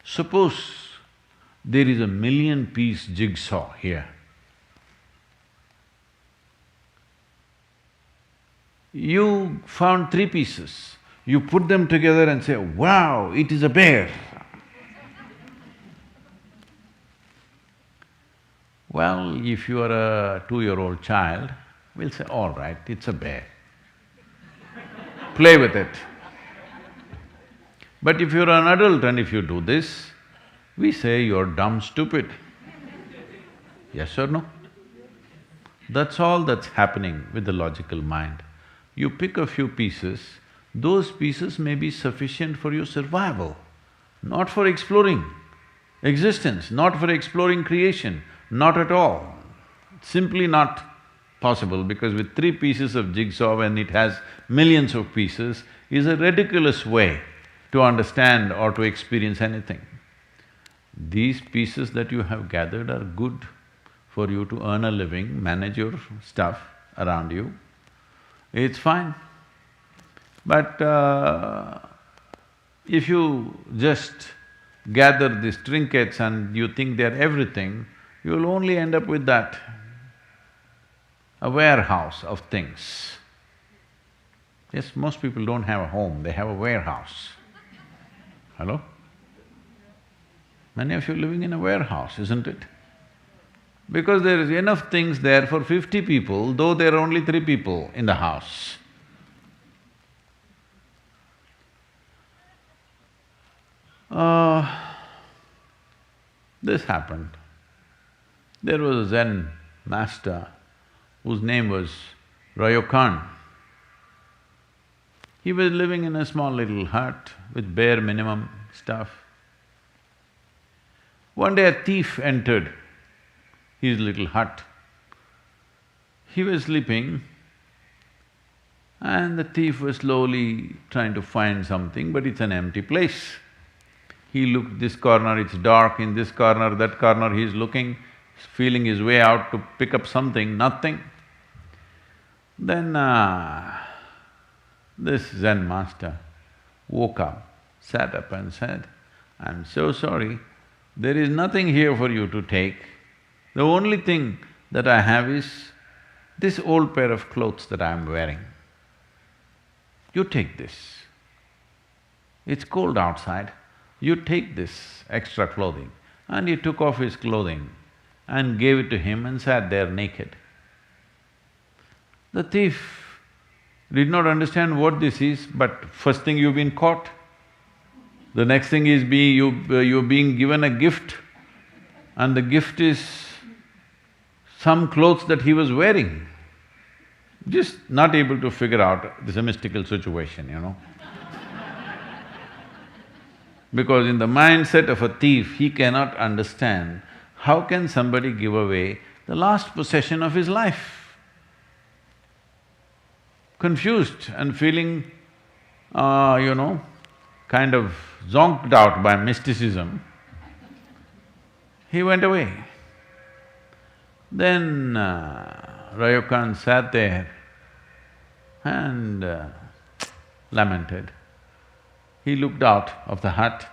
Suppose there is a 1,000,000-piece jigsaw here. You found 3 pieces, you put them together and say, wow, it is a bear. Well, if you are a 2-year-old child, we'll say, all right, it's a bear. Play with it. But if you're an adult and if you do this, we say you're dumb, stupid. Yes or no? That's all that's happening with the logical mind. You pick a few pieces, those pieces may be sufficient for your survival, not for exploring existence, not for exploring creation, not at all. Simply not possible, because with 3 pieces of jigsaw when it has millions of pieces is a ridiculous way to understand or to experience anything. These pieces that you have gathered are good for you to earn a living, manage your stuff around you, it's fine. But if you just gather these trinkets and you think they're everything, you'll only end up with that, a warehouse of things. Yes, most people don't have a home, they have a warehouse. Hello? Many of you living in a warehouse, isn't it? Because there is enough things there for 50 people, though there are only 3 people in the house. This happened. There was a Zen master whose name was Ryokan. He was living in a small little hut with bare minimum stuff. One day a thief entered his little hut. He was sleeping and the thief was slowly trying to find something, but it's an empty place. He looked this corner, it's dark, in this corner, that corner, he's looking, feeling his way out to pick up something, nothing. Then this Zen master woke up, sat up and said, I'm so sorry, there is nothing here for you to take. The only thing that I have is this old pair of clothes that I'm wearing. You take this. It's cold outside, you take this extra clothing. And he took off his clothing and gave it to him and sat there naked. The thief did not understand what this is, but first thing you've been caught. The next thing is you're being given a gift, and the gift is some clothes that he was wearing. Just not able to figure out, this is a mystical situation, you know. Because in the mindset of a thief, he cannot understand how can somebody give away the last possession of his life. Confused and feeling, kind of zonked out by mysticism, he went away. Then Ryokan sat there and lamented. He looked out of the hut,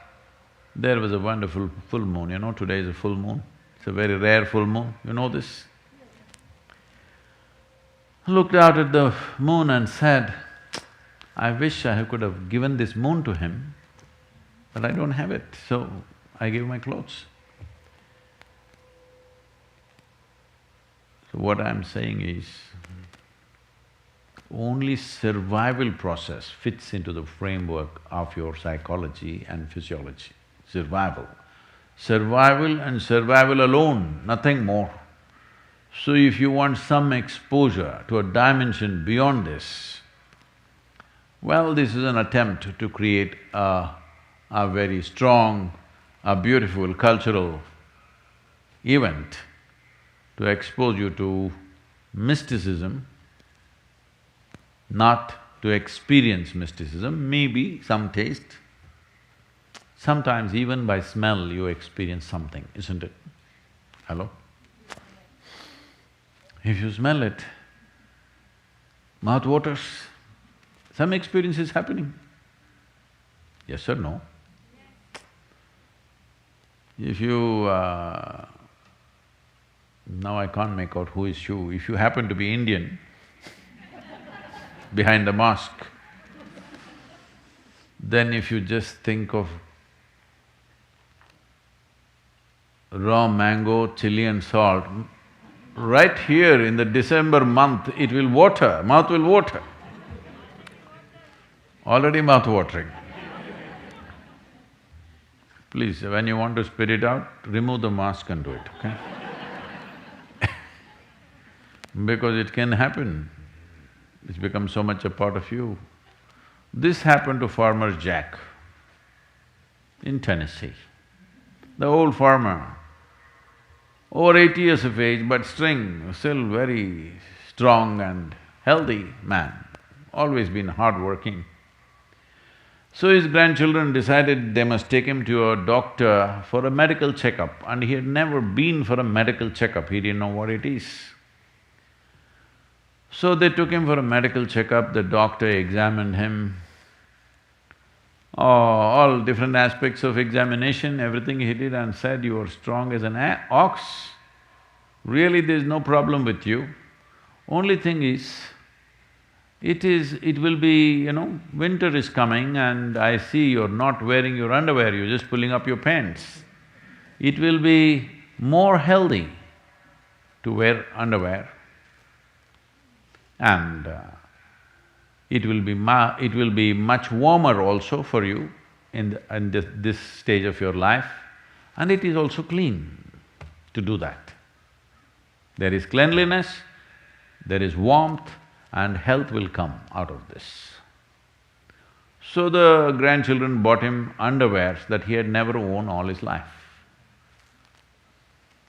there was a wonderful full moon, today is a full moon, it's a very rare full moon, you know this? Looked out at the moon and said, I wish I could have given this moon to him, but I don't have it, so I gave my clothes. So what I'm saying is, only survival process fits into the framework of your psychology and physiology. Survival. Survival and survival alone, nothing more. So if you want some exposure to a dimension beyond this, well, this is an attempt to create a very strong, a beautiful cultural event to expose you to mysticism, not to experience mysticism, maybe some taste. Sometimes even by smell you experience something, isn't it? Hello? If you smell it, mouth waters, some experience is happening. Yes or no? If you… now I can't make out who is you. If you happen to be Indian, behind the mosque, then if you just think of raw mango, chili and salt, right here in the December month, it will water, mouth will water. Already mouth watering. Please, when you want to spit it out, remove the mask and do it, okay? Because it can happen. It's become so much a part of you. This happened to farmer Jack in Tennessee. The old farmer, over 80 years of age, but still very strong and healthy man, always been hardworking. So his grandchildren decided they must take him to a doctor for a medical checkup, and he had never been for a medical checkup, he didn't know what it is. So they took him for a medical checkup, the doctor examined him, all different aspects of examination, everything he did, and said, "You are strong as an ox. Really, there's no problem with you. Only thing is, it will be, winter is coming and I see you're not wearing your underwear, you're just pulling up your pants. It will be more healthy to wear underwear, and it will be much warmer also for you in this stage of your life, and it is also clean to do that. There is cleanliness, there is warmth, and health will come out of this." So the grandchildren bought him underwears that he had never worn all his life.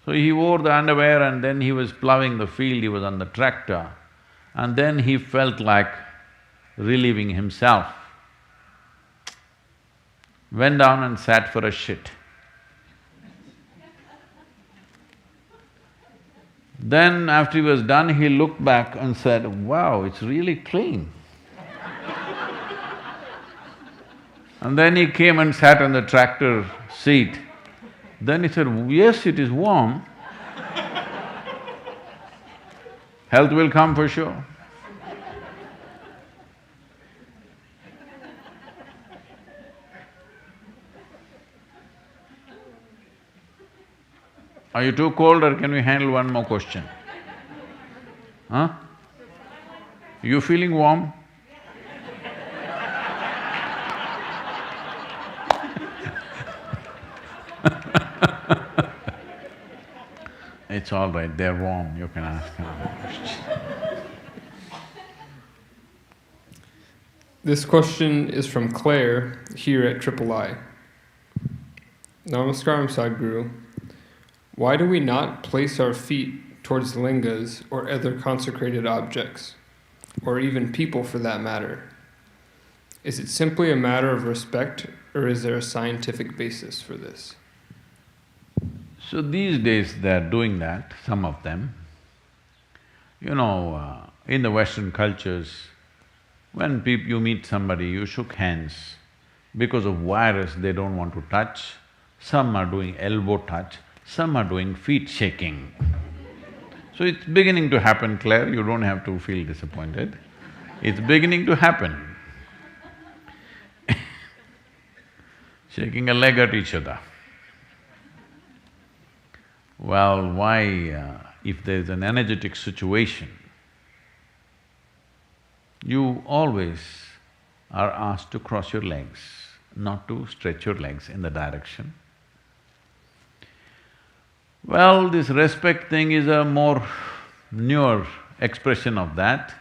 So he wore the underwear, and then he was ploughing the field, he was on the tractor, and then he felt like relieving himself. Went down and sat for a shit. Then after he was done, he looked back and said, "Wow, it's really clean." And then he came and sat on the tractor seat. Then he said, "Yes, it is warm. Health will come for sure." Are you too cold, or can we handle one more question? Huh? You feeling warm? It's all right, they're warm, you can ask another question. This question is from Claire here at III. Namaskaram, Sadhguru. Why do we not place our feet towards lingas or other consecrated objects, or even people for that matter? Is it simply a matter of respect, or is there a scientific basis for this? So these days they're doing that, some of them. In the Western cultures, when you meet somebody, you shook hands. Because of virus, they don't want to touch. Some are doing elbow touch, some are doing feet shaking. So it's beginning to happen, Claire, you don't have to feel disappointed. It's beginning to happen. Shaking a leg at each other. Well, why… if there's an energetic situation, you always are asked to cross your legs, not to stretch your legs in the direction. Well, this respect thing is a more newer expression of that,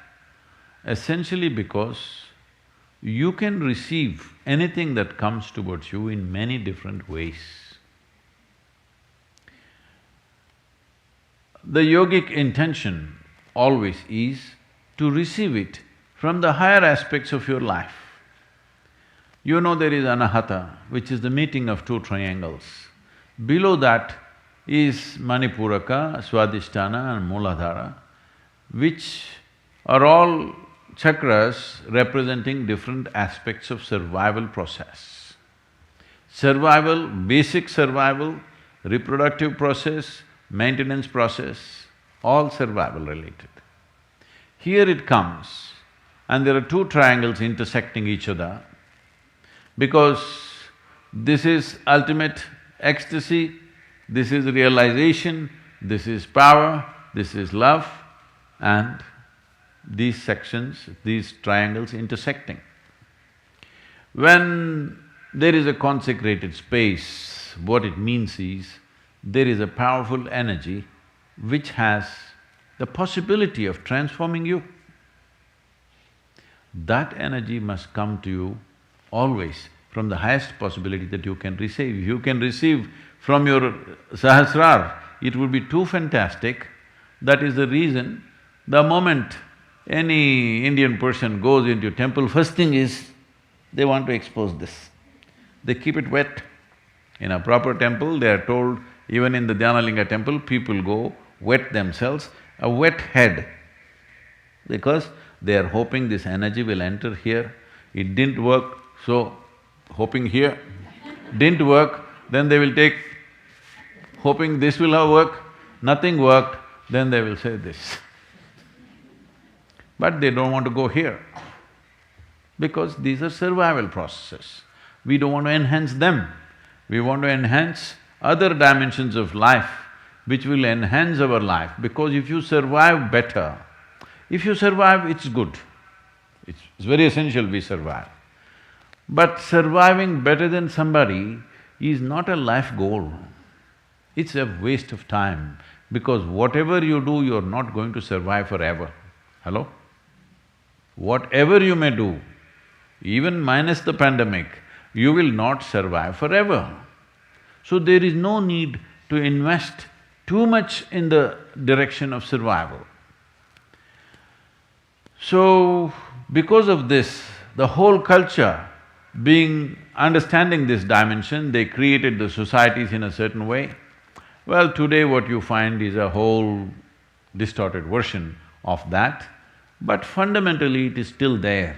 essentially because you can receive anything that comes towards you in many different ways. The yogic intention always is to receive it from the higher aspects of your life. You know there is anahata, which is the meeting of two triangles. Below that is manipuraka, swadhisthana and muladhara, which are all chakras representing different aspects of survival process. Survival, basic survival, reproductive process, maintenance process, all survival related. Here it comes, and there are two triangles intersecting each other, because this is ultimate ecstasy, this is realization, this is power, this is love, and these sections, these triangles intersecting. When there is a consecrated space, what it means is, there is a powerful energy which has the possibility of transforming you. That energy must come to you always from the highest possibility that you can receive. If you can receive from your Sahasrar, it would be too fantastic. That is the reason, the moment any Indian person goes into temple, first thing is, they want to expose this. They keep it wet. In a proper temple, they are told, even in the Dhyanalinga temple, people go wet themselves, a wet head, because they are hoping this energy will enter here. It didn't work, so hoping here. Didn't work, then they will take, hoping this will have worked. Nothing worked, then they will say this. But they don't want to go here, because these are survival processes. We don't want to enhance them. We want to enhance other dimensions of life which will enhance our life, because if you survive better, if you survive, it's good. It's very essential we survive. But surviving better than somebody is not a life goal. It's a waste of time, because whatever you do, you're not going to survive forever. Hello? Whatever you may do, even minus the pandemic, you will not survive forever. So there is no need to invest too much in the direction of survival. So, because of this, the whole culture understanding this dimension, they created the societies in a certain way. Well, today what you find is a whole distorted version of that, but fundamentally it is still there,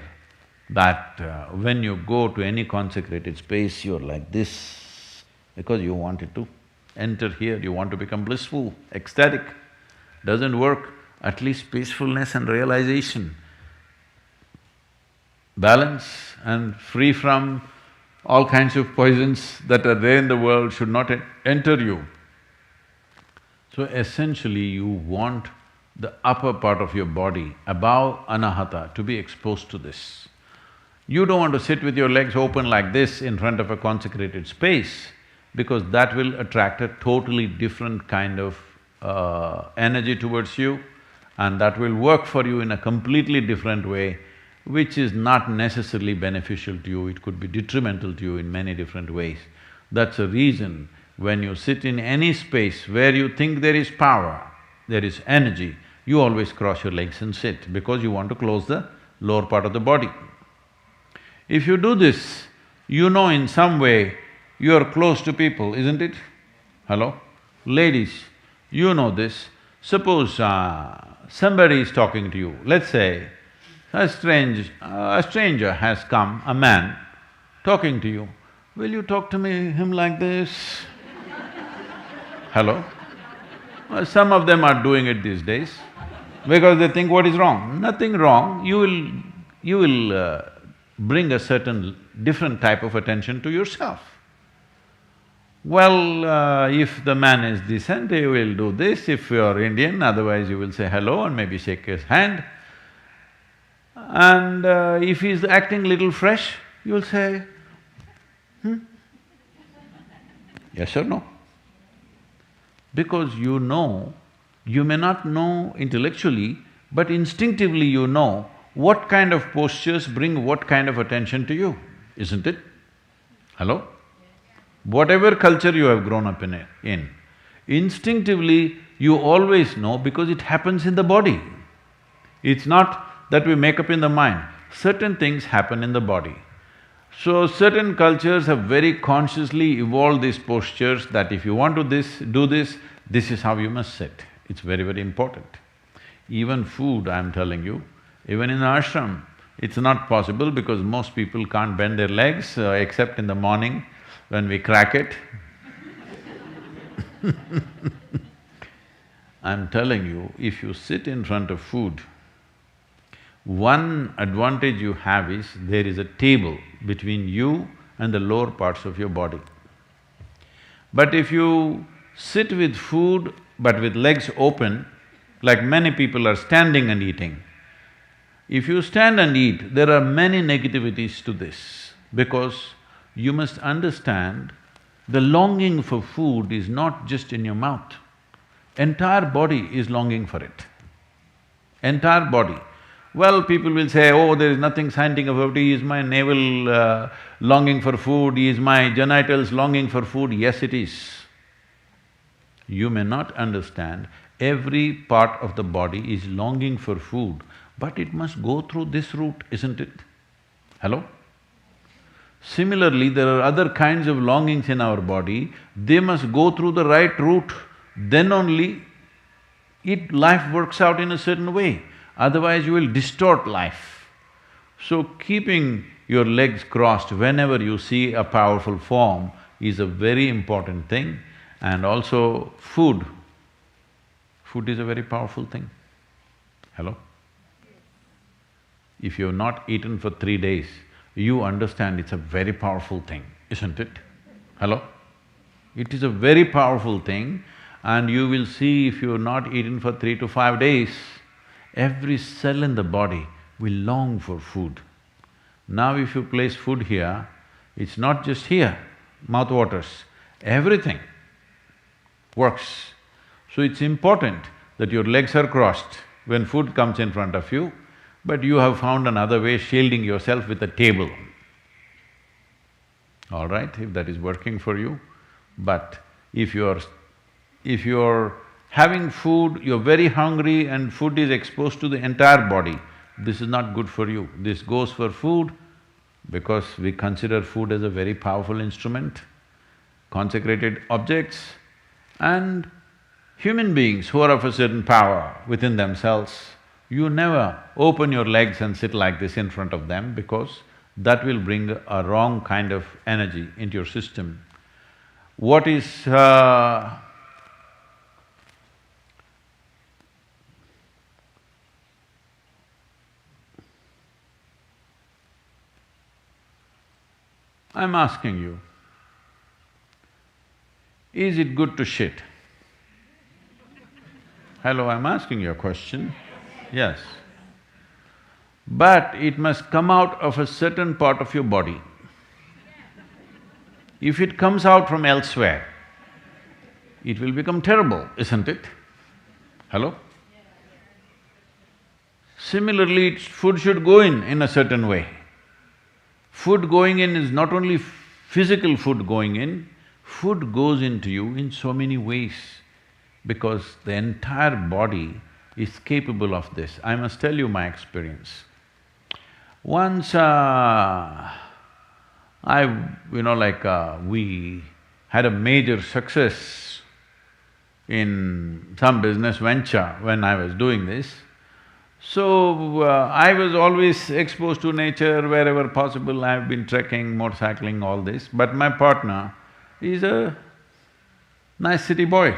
that when you go to any consecrated space, you're like this, because you wanted to enter here, you want to become blissful, ecstatic. Doesn't work, at least peacefulness and realization, balance and free from all kinds of poisons that are there in the world should not enter you. So essentially you want the upper part of your body, above anahata, to be exposed to this. You don't want to sit with your legs open like this in front of a consecrated space, because that will attract a totally different kind of energy towards you, and that will work for you in a completely different way, which is not necessarily beneficial to you, it could be detrimental to you in many different ways. That's a reason when you sit in any space where you think there is power, there is energy, you always cross your legs and sit, because you want to close the lower part of the body. If you do this, you know in some way you are close to people, isn't it? Hello? Ladies, you know this. Suppose somebody is talking to you, let's say a stranger has come, a man, talking to you. Will you talk to him like this? Hello? Some of them are doing it these days, because they think what is wrong? Nothing wrong, you will bring a certain different type of attention to yourself. Well, if the man is decent, he will do this, if you are Indian, otherwise you will say hello and maybe shake his hand. And if he's acting little fresh, you will say, yes or no? Because you know, you may not know intellectually, but instinctively you know what kind of postures bring what kind of attention to you, isn't it? Hello? Whatever culture you have grown up in, instinctively you always know, because it happens in the body. It's not that we make up in the mind, certain things happen in the body. So certain cultures have very consciously evolved these postures that if you want to do this is how you must sit. It's very, very important. Even food, I'm telling you, even in ashram, it's not possible because most people can't bend their legs except in the morning. when we crack it. I'm telling you, if you sit in front of food, one advantage you have is there is a table between you and the lower parts of your body. But if you sit with food but with legs open, like many people are standing and eating, if you stand and eat, there are many negativities to this, because you must understand the longing for food is not just in your mouth. Entire body is longing for it. Entire body. Well, people will say, oh, there is nothing scientific about it, is my navel longing for food, is my genitals longing for food? Yes, it is. You may not understand, every part of the body is longing for food, but it must go through this route, isn't it? Hello? Similarly, there are other kinds of longings in our body, they must go through the right route, then only life works out in a certain way, otherwise you will distort life. So keeping your legs crossed whenever you see a powerful form is a very important thing. And also food. Food is a very powerful thing. Hello? If you've not eaten for 3 days, you understand it's a very powerful thing, isn't it? Hello? It is a very powerful thing, and you will see if you've not eaten for 3 to 5 days, every cell in the body will long for food. Now if you place food here, it's not just here, mouth waters, everything works. So it's important that your legs are crossed when food comes in front of you, but you have found another way, shielding yourself with a table. All right, if that is working for you. But if you're having food, you're very hungry and food is exposed to the entire body, this is not good for you. This goes for food because we consider food as a very powerful instrument, consecrated objects, and human beings who are of a certain power within themselves, you never open your legs and sit like this in front of them, because that will bring a wrong kind of energy into your system. What is… I'm asking you, is it good to shit? Hello, I'm asking you a question. Yes. But it must come out of a certain part of your body. If it comes out from elsewhere, it will become terrible, isn't it? Hello? Similarly, food should go in a certain way. Food going in is not only physical food going in, food goes into you in so many ways, because the entire body is capable of this. I must tell you my experience. Once we had a major success in some business venture when I was doing this. So, I was always exposed to nature wherever possible. I've been trekking, motorcycling, all this, but my partner is a nice city boy.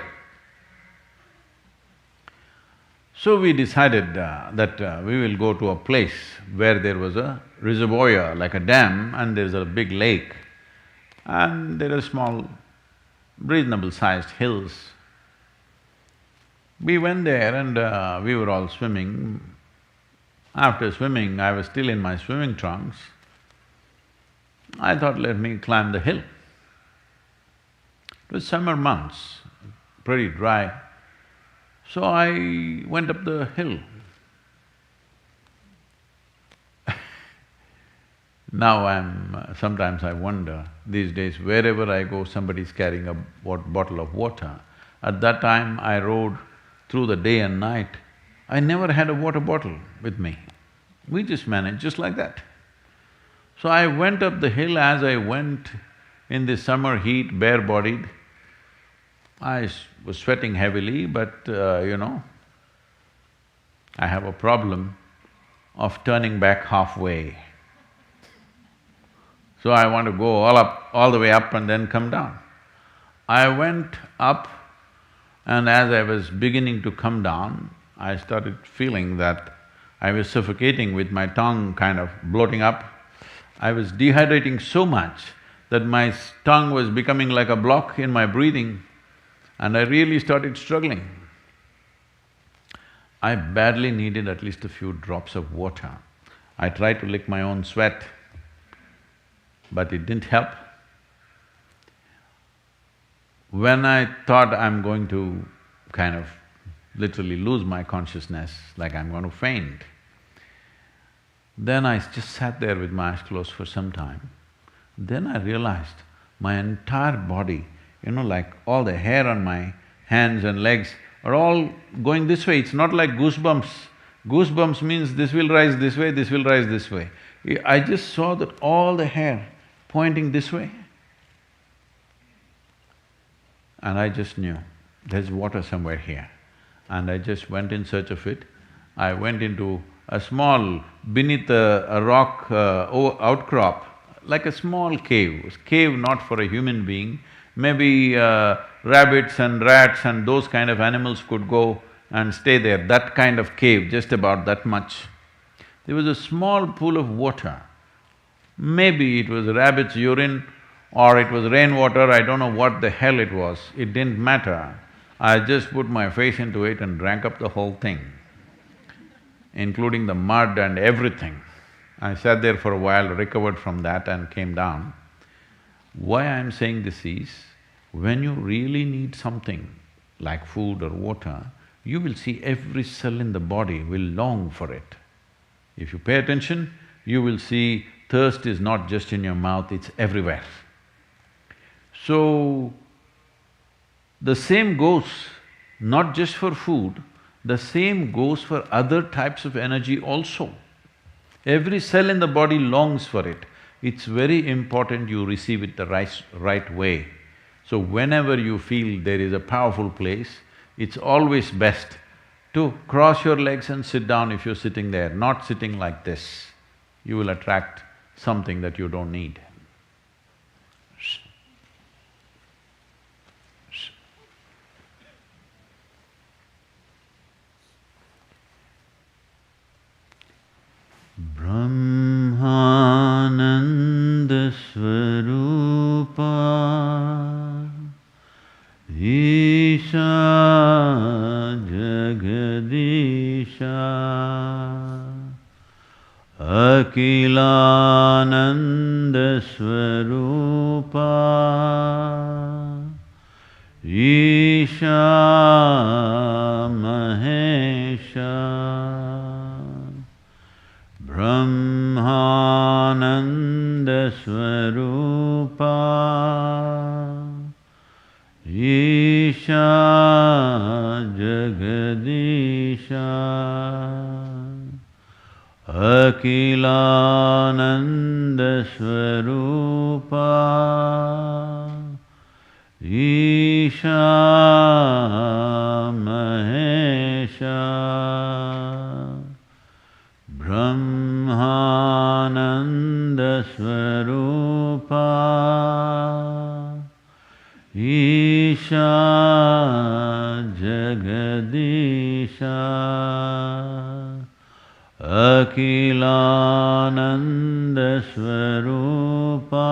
So we decided that we will go to a place where there was a reservoir, like a dam, and there's a big lake, and there are small, reasonable sized hills. We went there and we were all swimming. After swimming, I was still in my swimming trunks. I thought, let me climb the hill. It was summer months, pretty dry. So I went up the hill. Now sometimes I wonder, these days wherever I go, somebody's carrying a bottle of water. At that time, I rode through the day and night. I never had a water bottle with me. We just managed just like that. So I went up the hill. As I went in the summer heat, bare-bodied, I was sweating heavily, but I have a problem of turning back halfway. So I want to go all up, all the way up and then come down. I went up, and as I was beginning to come down, I started feeling that I was suffocating with my tongue kind of bloating up. I was dehydrating so much that my tongue was becoming like a block in my breathing, and I really started struggling. I badly needed at least a few drops of water. I tried to lick my own sweat, but it didn't help. When I thought I'm going to kind of literally lose my consciousness, like I'm going to faint, then I just sat there with my eyes closed for some time. Then I realized my entire body, like all the hair on my hands and legs are all going this way. It's not like goosebumps. Goosebumps means this will rise this way, this will rise this way. I just saw that all the hair pointing this way. And I just knew, there's water somewhere here. And I just went in search of it. I went into a small, beneath a rock outcrop, like a small cave. Cave not for a human being, maybe rabbits and rats and those kind of animals could go and stay there, that kind of cave, just about that much. There was a small pool of water. Maybe it was rabbit's urine or it was rainwater, I don't know what the hell it was, it didn't matter. I just put my face into it and drank up the whole thing, including the mud and everything. I sat there for a while, recovered from that and came down. Why I'm saying this is, when you really need something like food or water, you will see every cell in the body will long for it. If you pay attention, you will see thirst is not just in your mouth, it's everywhere. So, the same goes not just for food, the same goes for other types of energy also. Every cell in the body longs for it. It's very important you receive it the right way. So whenever you feel there is a powerful place, it's always best to cross your legs and sit down if you're sitting there, not sitting like this. You will attract something that you don't need. Brahmananda Swarupa Isha Jagadisha Akilananda Swarupa Isha Mahesha Brahmananda Swarupa Isha Jagadisha Akilananda Swarupa Isha Mahesha Brahmananda Swarupa Isha Jagadisha Akilananda Swarupa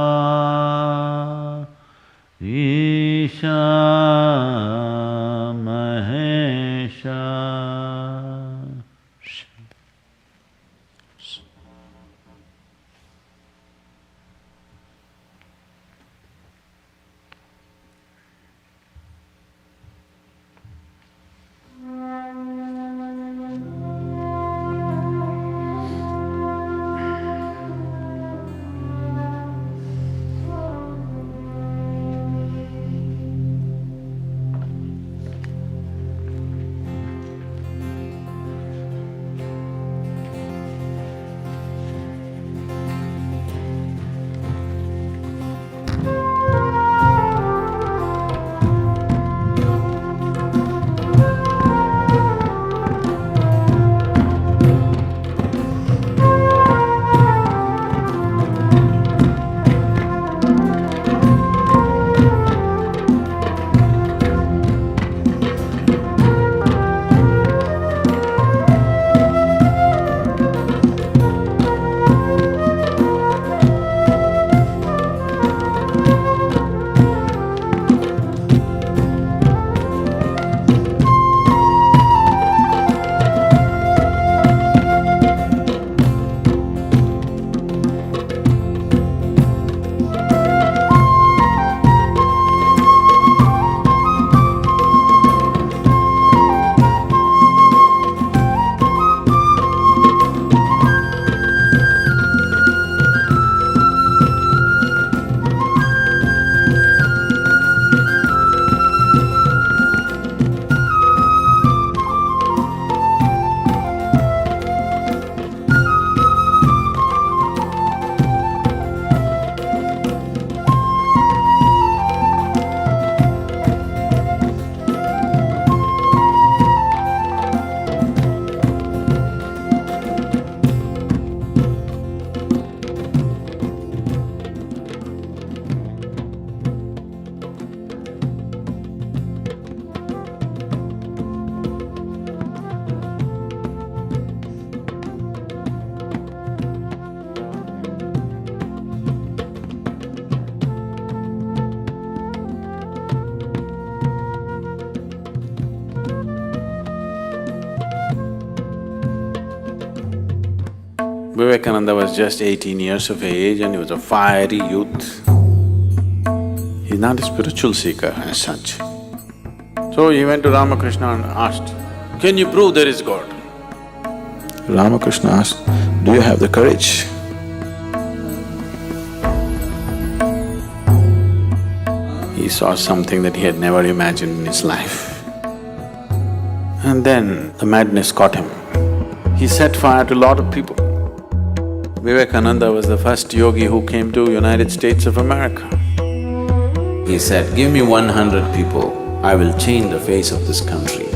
Isha Mahesha. Vivekananda was just 18 years of age and he was a fiery youth. He's not a spiritual seeker as such. So he went to Ramakrishna and asked, "Can you prove there is God?" Ramakrishna asked, "Do you have the courage?" He saw something that he had never imagined in his life. And then the madness caught him. He set fire to a lot of people. Vivekananda was the first yogi who came to United States of America. He said, "Give me 100 people, I will change the face of this country."